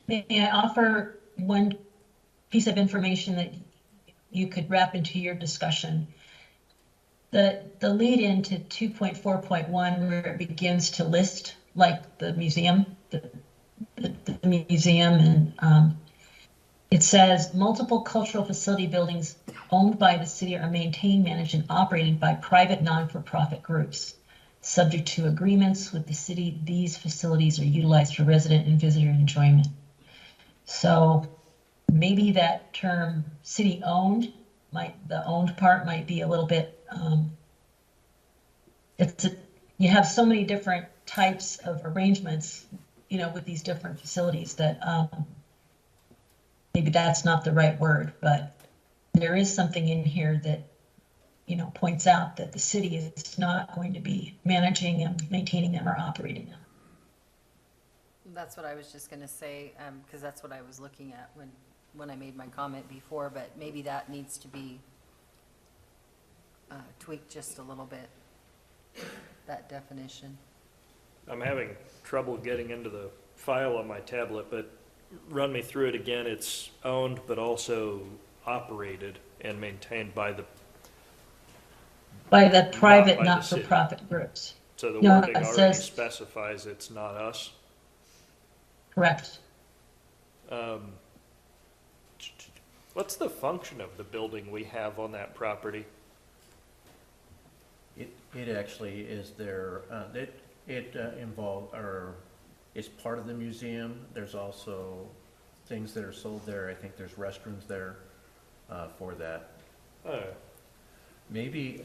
May I offer one piece of information that you could wrap into your discussion? The lead into 2.4.1, where it begins to list like the museum, the museum, and it says multiple cultural facility buildings owned by the city are maintained, managed, and operated by private non-for-profit groups. Subject to agreements with the city, these facilities are utilized for resident and visitor enjoyment. So maybe that term city-owned, the owned part might be a little bit, you have so many different types of arrangements, with these different facilities that maybe that's not the right word, but there is something in here that, points out that the city is not going to be managing them, maintaining them, or operating them. That's what I was just going to say, because that's what I was looking at when I made my comment before, but maybe that needs to be tweaked just a little bit, that definition. I'm having trouble getting into the file on my tablet, but run me through it again. It's owned but also operated and maintained by the private not-for-profit groups. So the wording already specifies it's not us? Correct. What's the function of the building we have on that property? It actually is their, it's part of the museum. There's also things that are sold there. I think there's restrooms there for that. maybe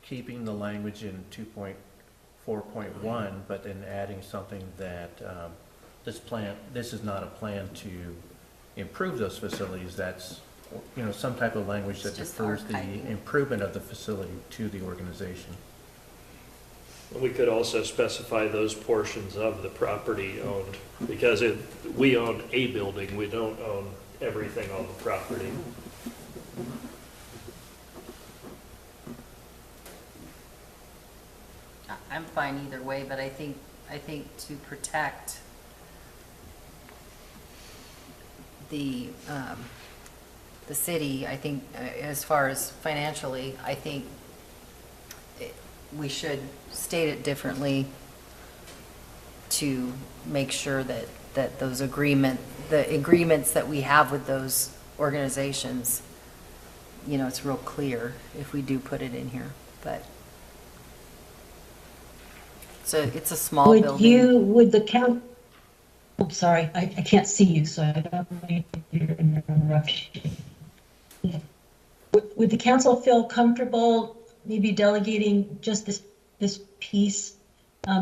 keeping the language in 2.4.1, but then adding something that this is not a plan to improve those facilities. That's, some type of language that It's just defers the archiving. improvement of the facility to the organization. We could also specify those portions of the property owned, because we own a building, we don't own everything on the property. I'm fine either way, but I think to protect the city, I think, as far as financially, I think we should state it differently to make sure that the agreements that we have with those organizations, it's real clear if we do put it in here, but. So it's a small building. Would the count, I'm sorry, I can't see you, so I don't mean to interrupt you. Would the council feel comfortable maybe delegating just this piece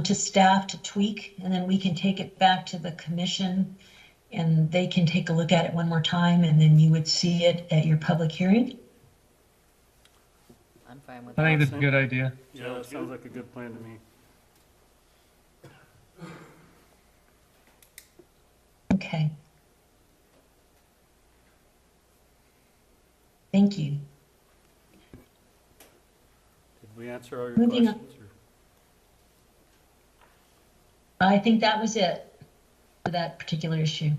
to staff to tweak, and then we can take it back to the commission and they can take a look at it one more time, and then you would see it at your public hearing? I'm fine with that. I think that's a good idea. Yeah, that sounds like a good plan to me. Okay. Thank you. Did we answer all your Moving on. questions? I think that was it for that particular issue.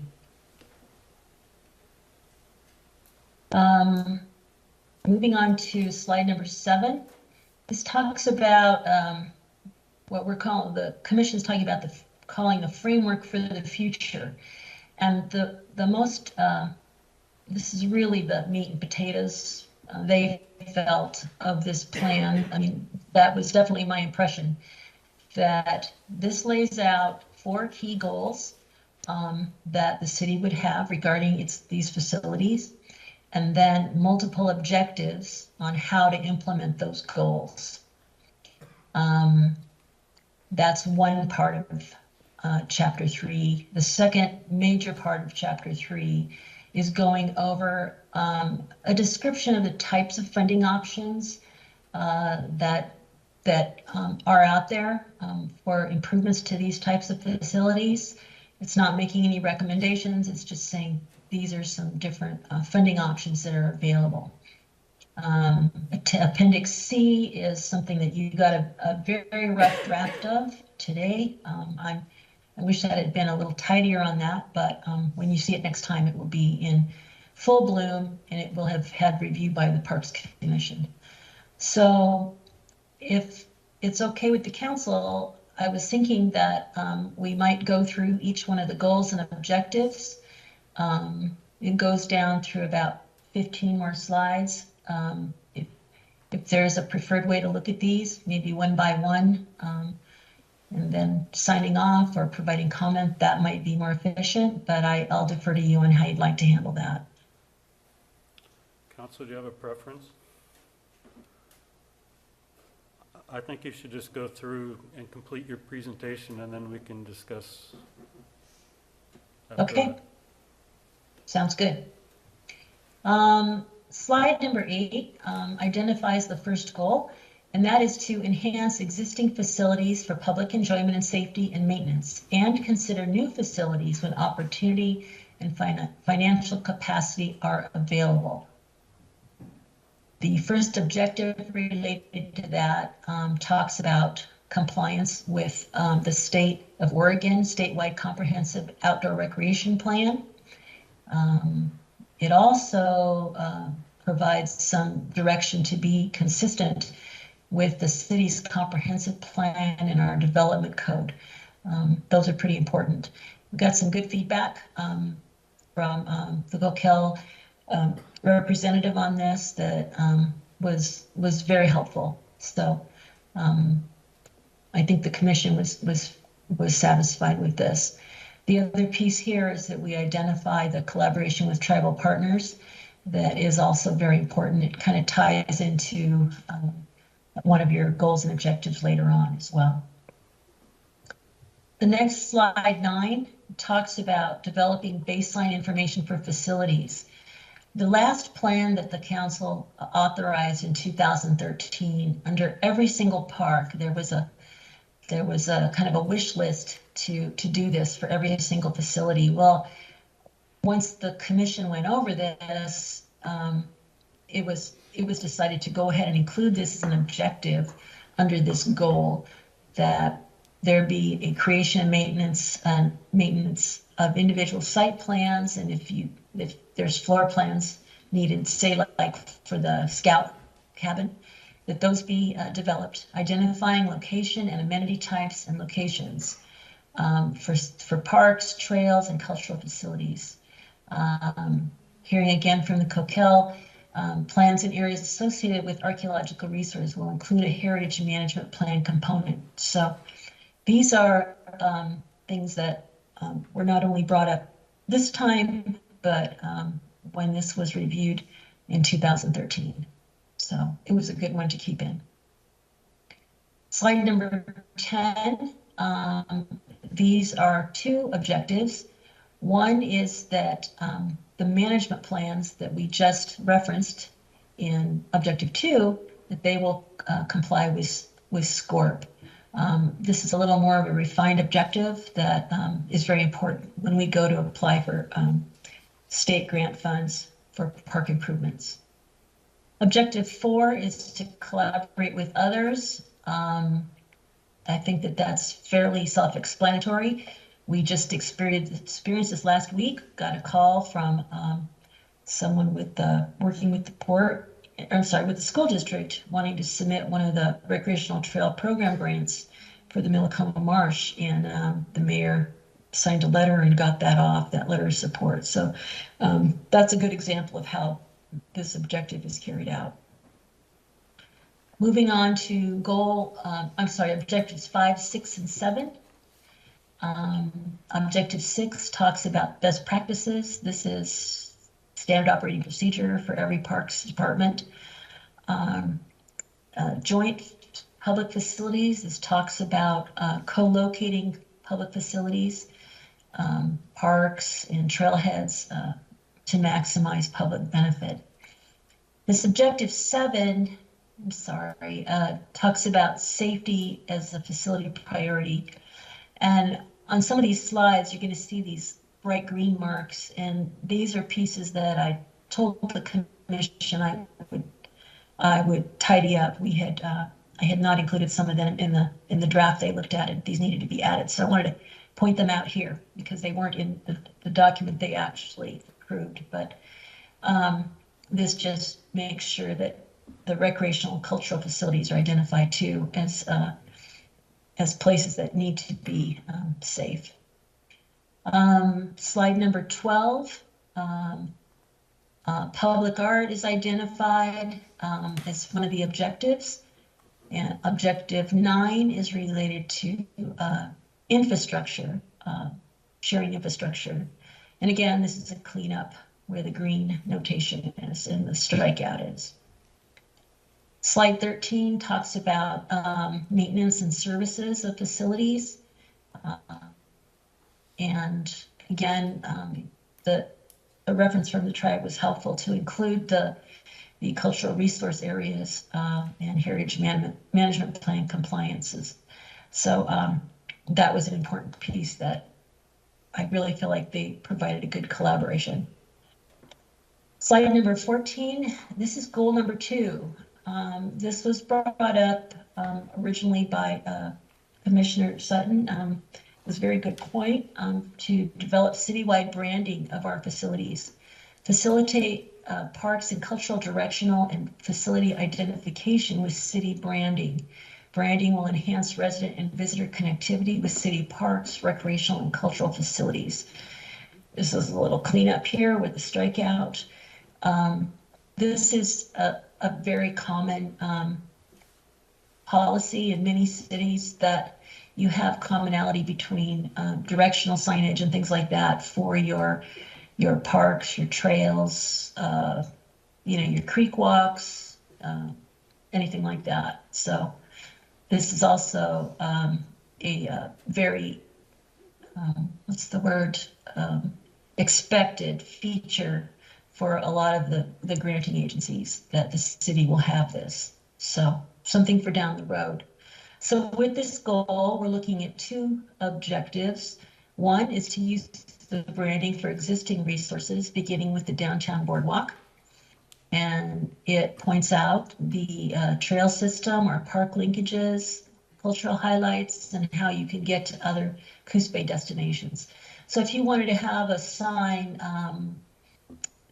Moving on to slide number 7. This talks about what we're calling, the commission's talking about calling the framework for the future. And the most, this is really the meat and potatoes they felt of this plan. I mean, that was definitely my impression, that this lays out 4 key goals that the city would have regarding these facilities, and then multiple objectives on how to implement those goals. That's one part of Chapter 3. The second major part of Chapter 3 is going over a description of the types of funding options that are out there for improvements to these types of facilities. It's not making any recommendations, it's just saying these are some different funding options that are available. Appendix C is something that you got a very rough draft of today. I wish that had been a little tidier on that, but when you see it next time, it will be in full bloom and it will have had review by the Parks Commission. So if it's okay with the council, I was thinking that we might go through each one of the goals and objectives. It goes down through about 15 more slides. If there's a preferred way to look at these, maybe one by one, and then signing off or providing comment, that might be more efficient, but I'll defer to you on how you'd like to handle that. Council, do you have a preference? I think you should just go through and complete your presentation, and then we can discuss. Okay. Sounds good. Slide number 8 identifies the first goal, and that is to enhance existing facilities for public enjoyment and safety and maintenance, and consider new facilities when opportunity and financial capacity are available. The first objective related to that talks about compliance with the State of Oregon statewide comprehensive outdoor recreation plan. It also provides some direction to be consistent with the city's comprehensive plan and our development code. Those are pretty important. We got some good feedback from the Gokel representative on this that was very helpful. So I think the commission was satisfied with this. The other piece here is that we identify the collaboration with tribal partners that is also very important. It kind of ties into one of your goals and objectives later on as well. The next slide 9 talks about developing baseline information for facilities. The last plan that the council authorized in 2013, under every single park, there was a kind of a wish list to do this for every single facility. Well, once the commission went over this, it was decided to go ahead and include this as an objective under this goal, that there be a creation and maintenance of individual site plans, and if there's floor plans needed, say like for the scout cabin, that those be developed, identifying location and amenity types and locations for parks, trails, and cultural facilities. Hearing again from the COCEL, plans in areas associated with archaeological resources will include a heritage management plan component. So these are things that were not only brought up this time, but when this was reviewed in 2013. So it was a good one to keep in. Slide number 10. These are 2 objectives. One is that the management plans that we just referenced in objective 2, that they will comply with SCORP. This is a little more of a refined objective that is very important when we go to apply for state grant funds for park improvements. Objective 4 is to collaborate with others. I think that that's fairly self-explanatory. We just experienced this last week, got a call from someone working with the port, with the school district, wanting to submit one of the recreational trail program grants for the Millicoma Marsh, and the mayor signed a letter and got that letter of support. So that's a good example of how this objective is carried out. Moving on to objectives 5, 6, and 7. Objective 6 talks about best practices. This is standard operating procedure for every parks department. Joint public facilities, this talks about co-locating public facilities, parks and trailheads to maximize public benefit. This objective 7, talks about safety as a facility priority. And on some of these slides, you're going to see these bright green marks, and these are pieces that I told the commission I would tidy up. I had not included some of them in the draft they looked at, and these needed to be added. So I wanted to point them out here because they weren't in the document they actually approved. But this just makes sure that the recreational and cultural facilities are identified too as places that need to be safe. Slide number 12, public art is identified as one of the objectives. And objective 9 is related to infrastructure, sharing infrastructure. And again, this is a cleanup where the green notation is and the strikeout is. Slide 13 talks about maintenance and services of facilities. And again, the reference from the tribe was helpful to include the cultural resource areas and heritage management plan compliances. So that was an important piece that I really feel like they provided a good collaboration. Slide number 14, this is goal number 2. This was brought up originally by Commissioner Sutton. It was a very good point to develop citywide branding of our facilities, facilitate parks and cultural directional and facility identification with city branding. Branding will enhance resident and visitor connectivity with city parks, recreational and cultural facilities. This is a little cleanup here with the strikeout. This is a very common policy in many cities that you have commonality between directional signage and things like that for your parks, your trails, your creek walks, anything like that. So this is also a very, what's the word, expected feature for a lot of the granting agencies, that the city will have this. So something for down the road. So with this goal, we're looking at two objectives. One is to use the branding for existing resources, beginning with the downtown boardwalk. And it points out the trail system or park linkages, cultural highlights, and how you can get to other Coos Bay destinations. So if you wanted to have a sign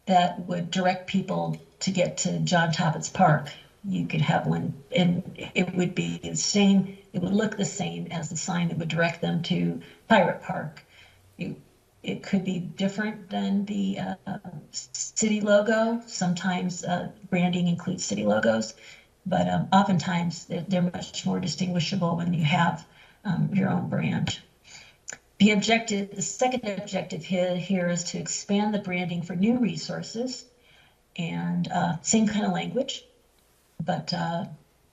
that would direct people to get to John Toppett's Park, you could have one, and it would be the same, it would look the same as the sign that would direct them to Pirate Park. It could be different than the city logo. Sometimes branding includes city logos, but oftentimes they're much more distinguishable when you have your own brand. The second objective here is to expand the branding for new resources, and same kind of language. But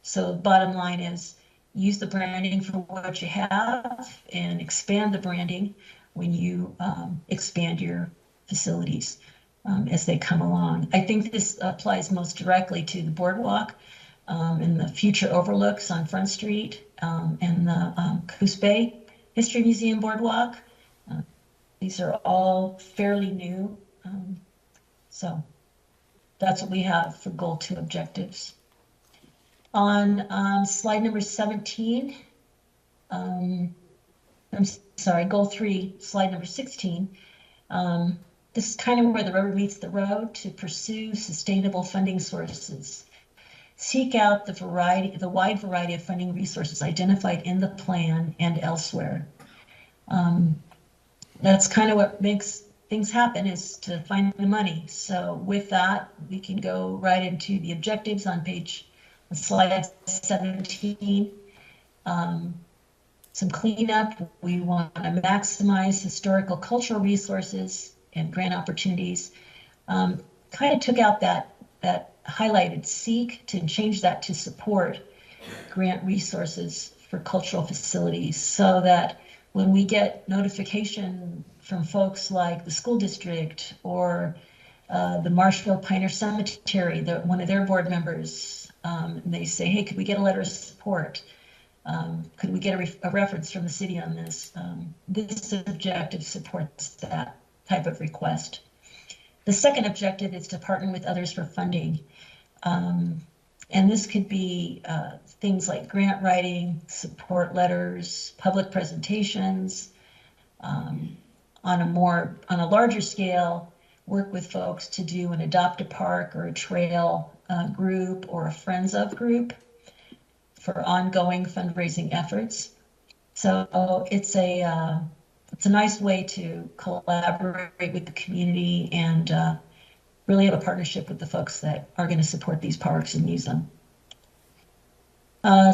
so bottom line is use the branding for what you have and expand the branding when you expand your facilities as they come along. I think this applies most directly to the boardwalk and the future overlooks on Front Street and the Coos Bay History Museum boardwalk. These are all fairly new. So that's what we have for goal 2 objectives. On slide number 17, I'm sorry, goal 3, slide number 16. This is kind of where the rubber meets the road. To pursue sustainable funding sources. Seek out the wide variety of funding resources identified in the plan and elsewhere. That's kind of what makes things happen, is to find the money. So with that, we can go right into the objectives on slide 17. Some cleanup. We want to maximize historical cultural resources and grant opportunities. Kind of took out that highlighted seek to change that to support grant resources for cultural facilities, so that when we get notification from folks like the school district or the Marshville Pioneer Cemetery, one of their board members, they say, hey, could we get a letter of support? Could we get a reference from the city on this? This objective supports that type of request. The second objective is to partner with others for funding. And this could be things like grant writing, support letters, public presentations. On a larger scale, work with folks to do an adopt a park or a trail group or a friends of group for ongoing fundraising efforts. So it's a nice way to collaborate with the community and really have a partnership with the folks that are going to support these parks and use them.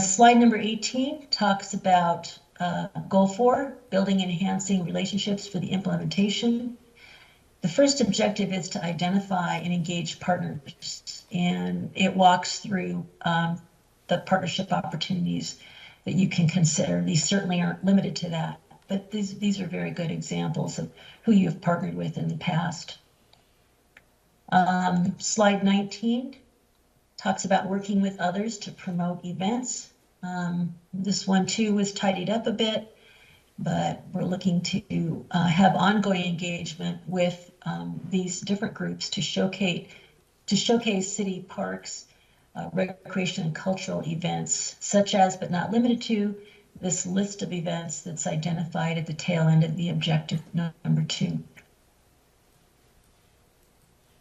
Slide number 18 talks about goal 4, building and enhancing relationships for the implementation. The first objective is to identify and engage partners, and it walks through the partnership opportunities that you can consider. These certainly aren't limited to that, but these are very good examples of who you have partnered with in the past. Slide 19 talks about working with others to promote events. This one too was tidied up a bit, but we're looking to have ongoing engagement with these different groups to showcase city parks, recreation and cultural events, such as, but not limited to, this list of events that's identified at the tail end of the objective number 2.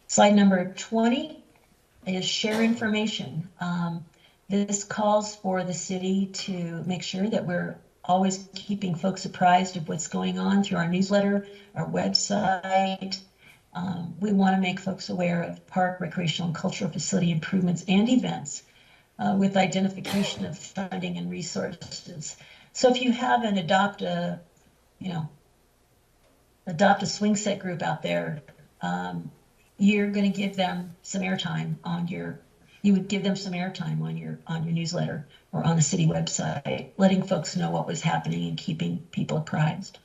Slide number 20 is share information. This calls for the city to make sure that we're always keeping folks apprised of what's going on through our newsletter, our website. We want to make folks aware of park, recreational, and cultural facility improvements and events with identification of funding and resources. So if you have an adopt a swing set group out there, you're going to give them some airtime on your, you would give them some airtime on your newsletter or on the city website, letting folks know what was happening and keeping people apprised.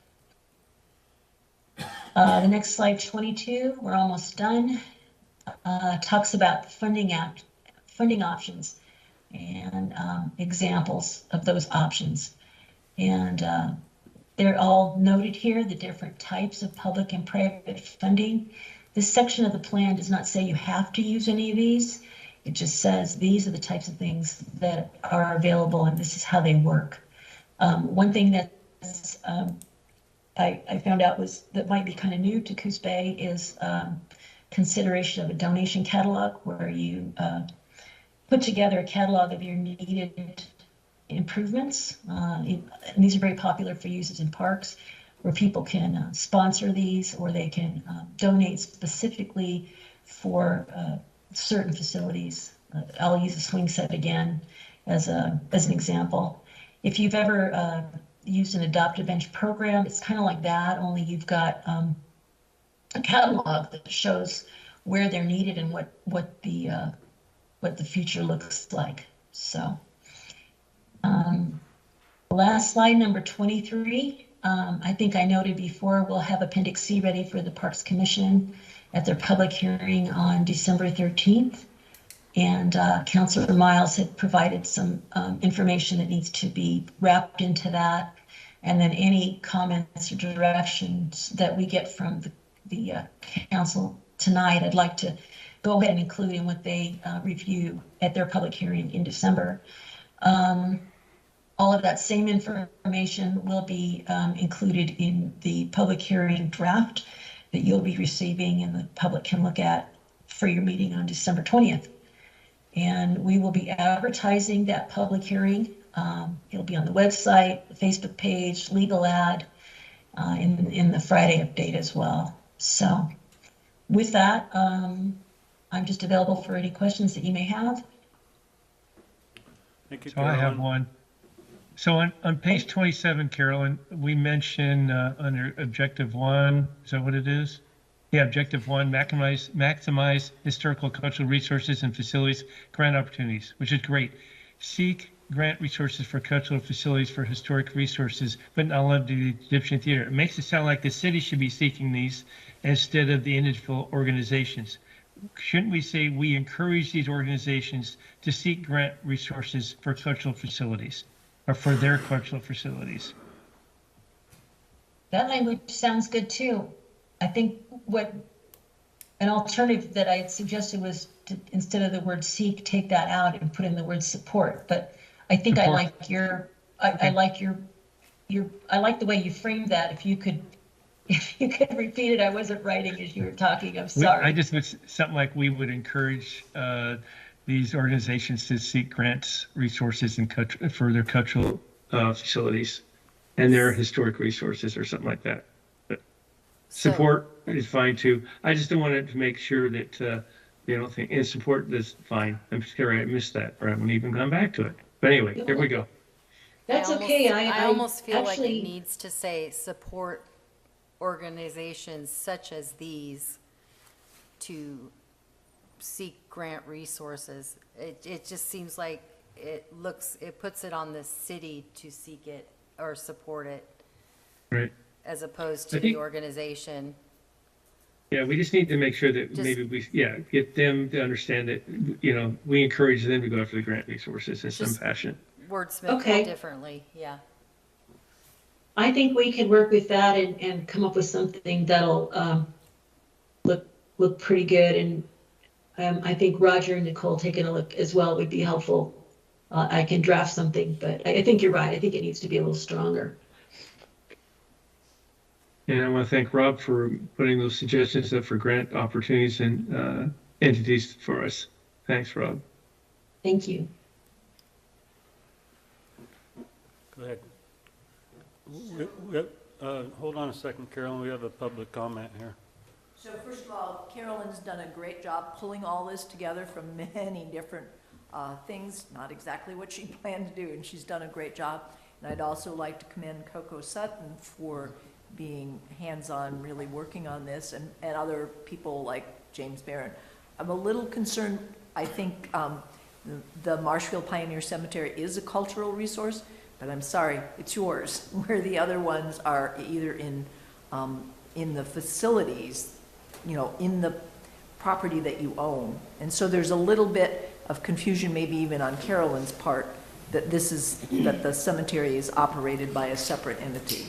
The next slide, 22, we're almost done. Talks about funding options and examples of those options. And they're all noted here, the different types of public and private funding. This section of the plan does not say you have to use any of these. It just says these are the types of things that are available and this is how they work. One thing that's I found out was that might be kind of new to Coos Bay is consideration of a donation catalog where you put together a catalog of your needed improvements. And these are very popular for uses in parks where people can sponsor these or they can donate specifically for certain facilities. I'll use a swing set again as an example. If you've ever used an adopt a bench program, it's kind of like that, only you've got a catalog that shows where they're needed and what the future looks like. So last slide, number 23. I think I noted before we'll have Appendix C ready for the Parks Commission at their public hearing on December 13th. And Councilor Miles had provided some information that needs to be wrapped into that. And then any comments or directions that we get from the council tonight, I'd like to go ahead and include in what they review at their public hearing in December. All of that same information will be included in the public hearing draft that you'll be receiving and the public can look at for your meeting on December 20th. And we will be advertising that public hearing. It'll be on the website, the Facebook page, legal ad, in the Friday update as well. So with that, I'm just available for any questions that you may have. Thank you, So Carolyn. I have one. So on page 27, Carolyn, we mentioned under objective 1, is that what it is? Yeah, objective 1, maximize historical cultural resources and facilities grant opportunities, which is great. Seek grant resources for cultural facilities for historic resources, but not limited to the Egyptian theater. It makes it sound like the city should be seeking these instead of the individual organizations. Shouldn't we say we encourage these organizations to seek grant resources for cultural facilities or for their cultural facilities? That language sounds good too. I think what an alternative that I had suggested was to, instead of the word seek, take that out and put in the word support. But I think support. I like your, I like your, I like the way you framed that. If you could repeat it, I wasn't writing as you were talking. I'm sorry. I just was something like we would encourage these organizations to seek grants, resources, and for their cultural facilities and their historic resources or something like that. But support is fine too. I just don't want it to make sure that you don't think, and support is fine. I'm sorry I missed that, or I won't even come back to it. But anyway, here we go. That's okay. I almost feel actually, like it needs to say support organizations such as these to seek grant resources. It just seems like it puts it on the city to seek it or support it. Right. As opposed to the organization. Yeah, we just need to make sure that maybe we, get them to understand that, we encourage them to go after the grant resources in some fashion. Wordsmith it differently, yeah. I think we can work with that and come up with something that'll look pretty good. And I think Roger and Nicole taking a look as well would be helpful. I can draft something, but I think you're right. I think it needs to be a little stronger. And I want to thank Rob for putting those suggestions up for grant opportunities and entities for us. Thanks, Rob. Thank you. Go ahead. Hold on a second, Carolyn. We have a public comment here. So first of all, Carolyn's done a great job pulling all this together from many different things, not exactly what she planned to do, and she's done a great job. And I'd also like to commend Coco Sutton for being hands-on, really working on this, and other people like James Barron. I'm a little concerned, I think the Marshfield Pioneer Cemetery is a cultural resource, but I'm sorry, it's yours, where the other ones are either in the facilities, you know, in the property that you own. And so there's a little bit of confusion, maybe even on Carolyn's part, that that the cemetery is operated by a separate entity.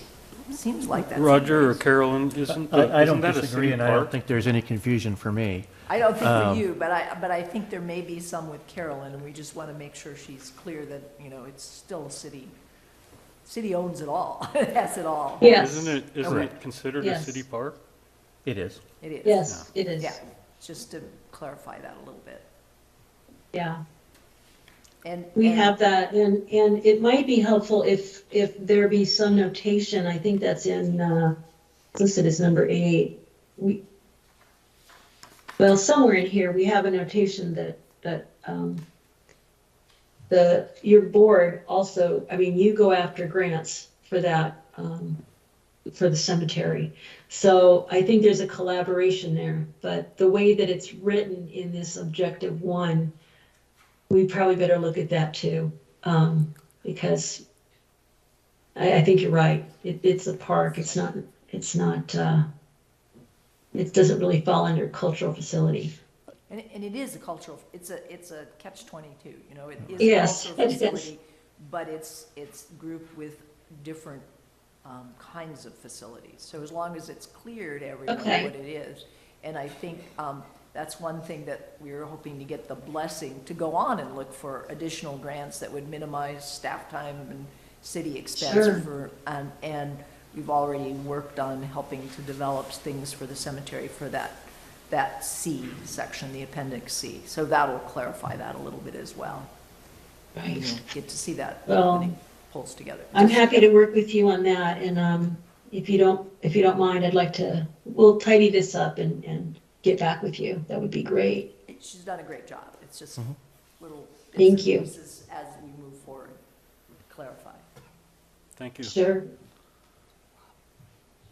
Seems like that's Roger or Carolyn, isn't I don't that a disagree, city and I don't park? think there's any confusion for me. I don't think for you, but I think there may be some with Carolyn, and we just want to make sure she's clear that, you know, it's still a city. City owns it all. It has it all. Yes. Isn't it considered a Yes. city park? It is. It is. Yes, it is. Yeah, just to clarify that a little bit. Yeah. And We and- have that, and it might be helpful if there be some notation, I think that's in, listed as number 8. Well, somewhere in here, we have a notation that your board also, I mean, you go after grants for that, for the cemetery. So I think there's a collaboration there, but the way that it's written in this objective 1, we probably better look at that too, because I think you're right. It's a park. It's not, it doesn't really fall under cultural facility. And it is a cultural, it's a catch-22, you know, it is Yes, a cultural it is. facility, but it's grouped with different kinds of facilities. So as long as it's clear to everyone Okay. what it is, and I think that's one thing that we were hoping to get the blessing to go on and look for additional grants that would minimize staff time and city expense Sure. for, and we've already worked on helping to develop things for the cemetery for that C section, the appendix C. So that'll clarify that a little bit as well. Right. You'll get to see that Well, when it pulls together. I'm happy to work with you on that, and if you don't mind, I'd like to, we'll tidy this up and get back with you. That would be great. She's done a great job. It's just little Thank bits you. and pieces as we move forward, clarify. Thank you. Sure.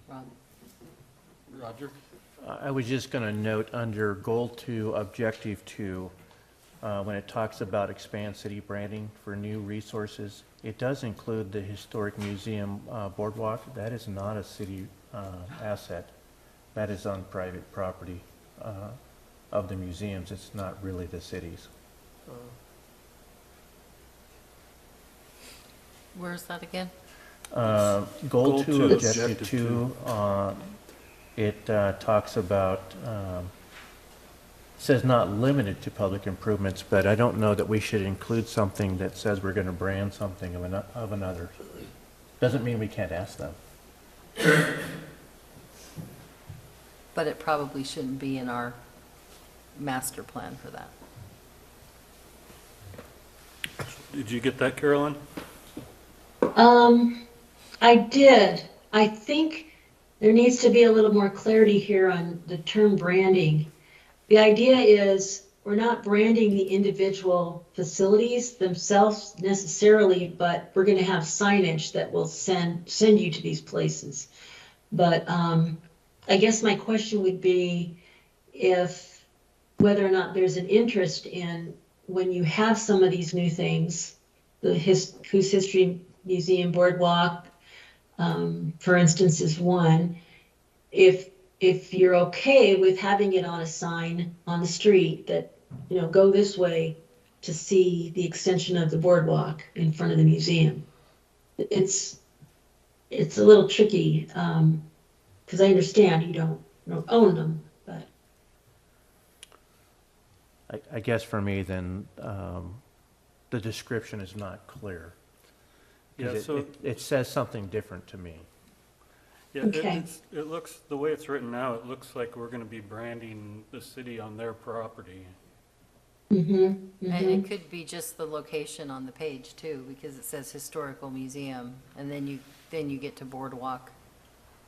Rob? Roger? I was just going to note under Goal 2, Objective 2, when it talks about expand city branding for new resources, it does include the Historic Museum Boardwalk. That is not a city asset. That is on private property of the museums. It's not really the city's. Where's that again? Goal 2, 2, Objective Objective 2, it talks about, says not limited to public improvements, but I don't know that we should include something that says we're going to brand something of another. Doesn't mean we can't ask them. But it probably shouldn't be in our master plan for that. Did you get that, Carolyn? I did. I think there needs to be a little more clarity here on the term branding. The idea is we're not branding the individual facilities themselves necessarily, but we're going to have signage that will send you to these places. But I guess my question would be if whether or not there's an interest in when you have some of these new things, the Coos History Museum Boardwalk, for instance, is one. If you're okay with having it on a sign on the street that, you know, go this way to see the extension of the boardwalk in front of the museum. It's a little tricky, because I understand you don't own them, but. I guess for me then, the description is not clear. 'Cause Yeah, so, it says something different to me. yeah, Okay. it looks, the way it's written now, it looks like we're gonna be branding the city on their property. And it could be just the location on the page too, because it says historical museum, and then you get to boardwalk.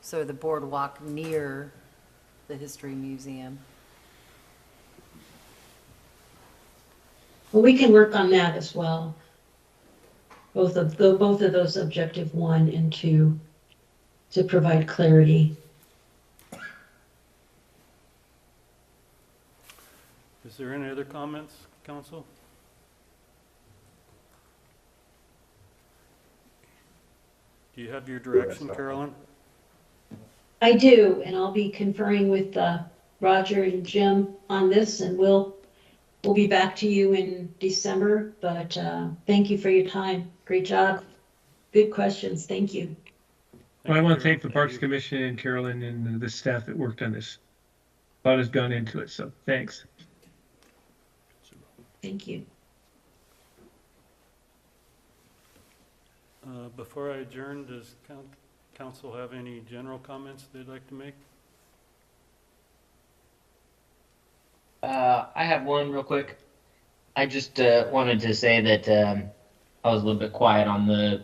So the boardwalk near the history museum. Well, we can work on that as well. Both of those objective 1 and 2 to provide clarity. Is there any other comments, council? Do you have your direction, Carolyn? I do, and I'll be conferring with Roger and Jim on this, and we'll be back to you in December. But thank you for your time. Great job. Good questions. Thank you. Well, I want to thank the Parks Commission and Carolyn and the staff that worked on this. A lot has gone into it, so thanks. Thank you. Before I adjourn, does council have any general comments they'd like to make? I have one real quick. I just wanted to say that I was a little bit quiet on the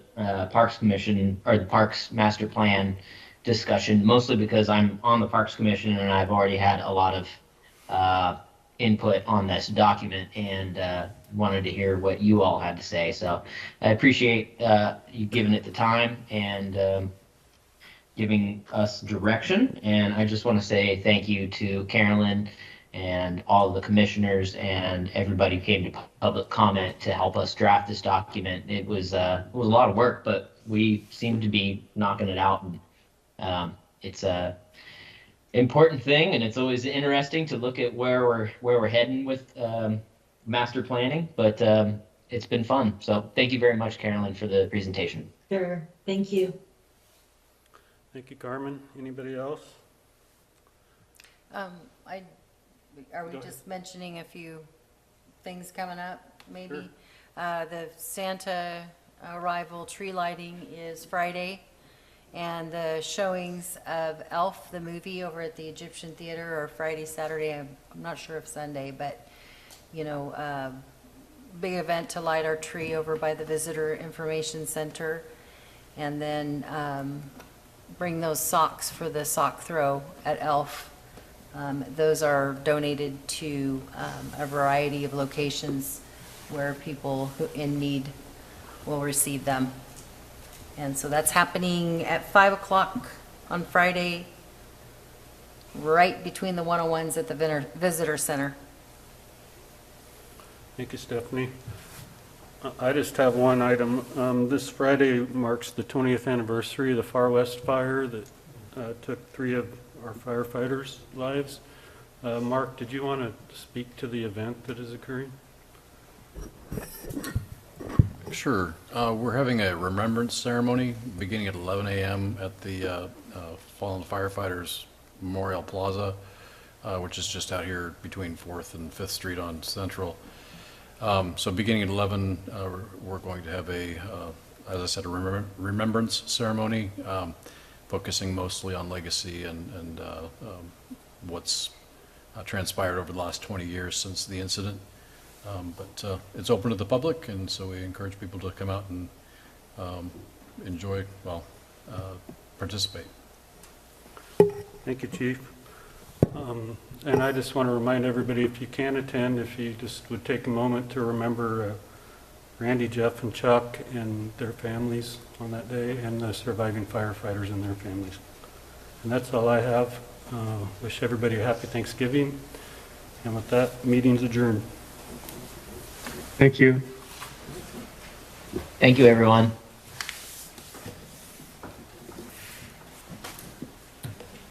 Parks Commission or the Parks Master Plan discussion, mostly because I'm on the Parks Commission and I've already had a lot of input on this document and wanted to hear what you all had to say. So I appreciate you giving it the time and giving us direction. And I just want to say thank you to Carolyn and all of the commissioners and everybody who came to public comment to help us draft this document. It was a lot of work, but we seem to be knocking it out. And it's a important thing, and it's always interesting to look at where we're heading with master planning. But it's been fun. So thank you very much, Carolyn, for the presentation. Sure. Thank you. Thank you, Carmen. Anybody else? Are we Go just mentioning a few things coming up, maybe? Sure. The Santa arrival tree lighting is Friday, and the showings of Elf, the movie, over at the Egyptian Theater are Friday, Saturday. I'm not sure if Sunday, but, you know, big event to light our tree over by the Visitor Information Center. And then bring those socks for the sock throw at Elf. Those are donated to a variety of locations where people who in need will receive them. And so that's happening at 5 o'clock on Friday, right between the 101s at the Visitor Center. Thank you, Stephanie. I just have one item. This Friday marks the 20th anniversary of the Far West Fire that took 3 of our firefighters' lives. Mark, did you want to speak to the event that is occurring? Sure. We're having a remembrance ceremony beginning at 11 a.m. at the Fallen Firefighters Memorial Plaza, which is just out here between 4th and 5th Street on Central. So beginning at 11, we're going to have as I said, a remembrance ceremony, focusing mostly on legacy and what's transpired over the last 20 years since the incident. But it's open to the public, and so we encourage people to come out and enjoy, participate. Thank you, Chief. And I just want to remind everybody, if you can attend, if you just would take a moment to remember Randy, Jeff, and Chuck and their families on that day, and the surviving firefighters and their families. And that's all I have. Wish everybody a happy Thanksgiving. And with that, meeting's adjourned. Thank you. Thank you, everyone.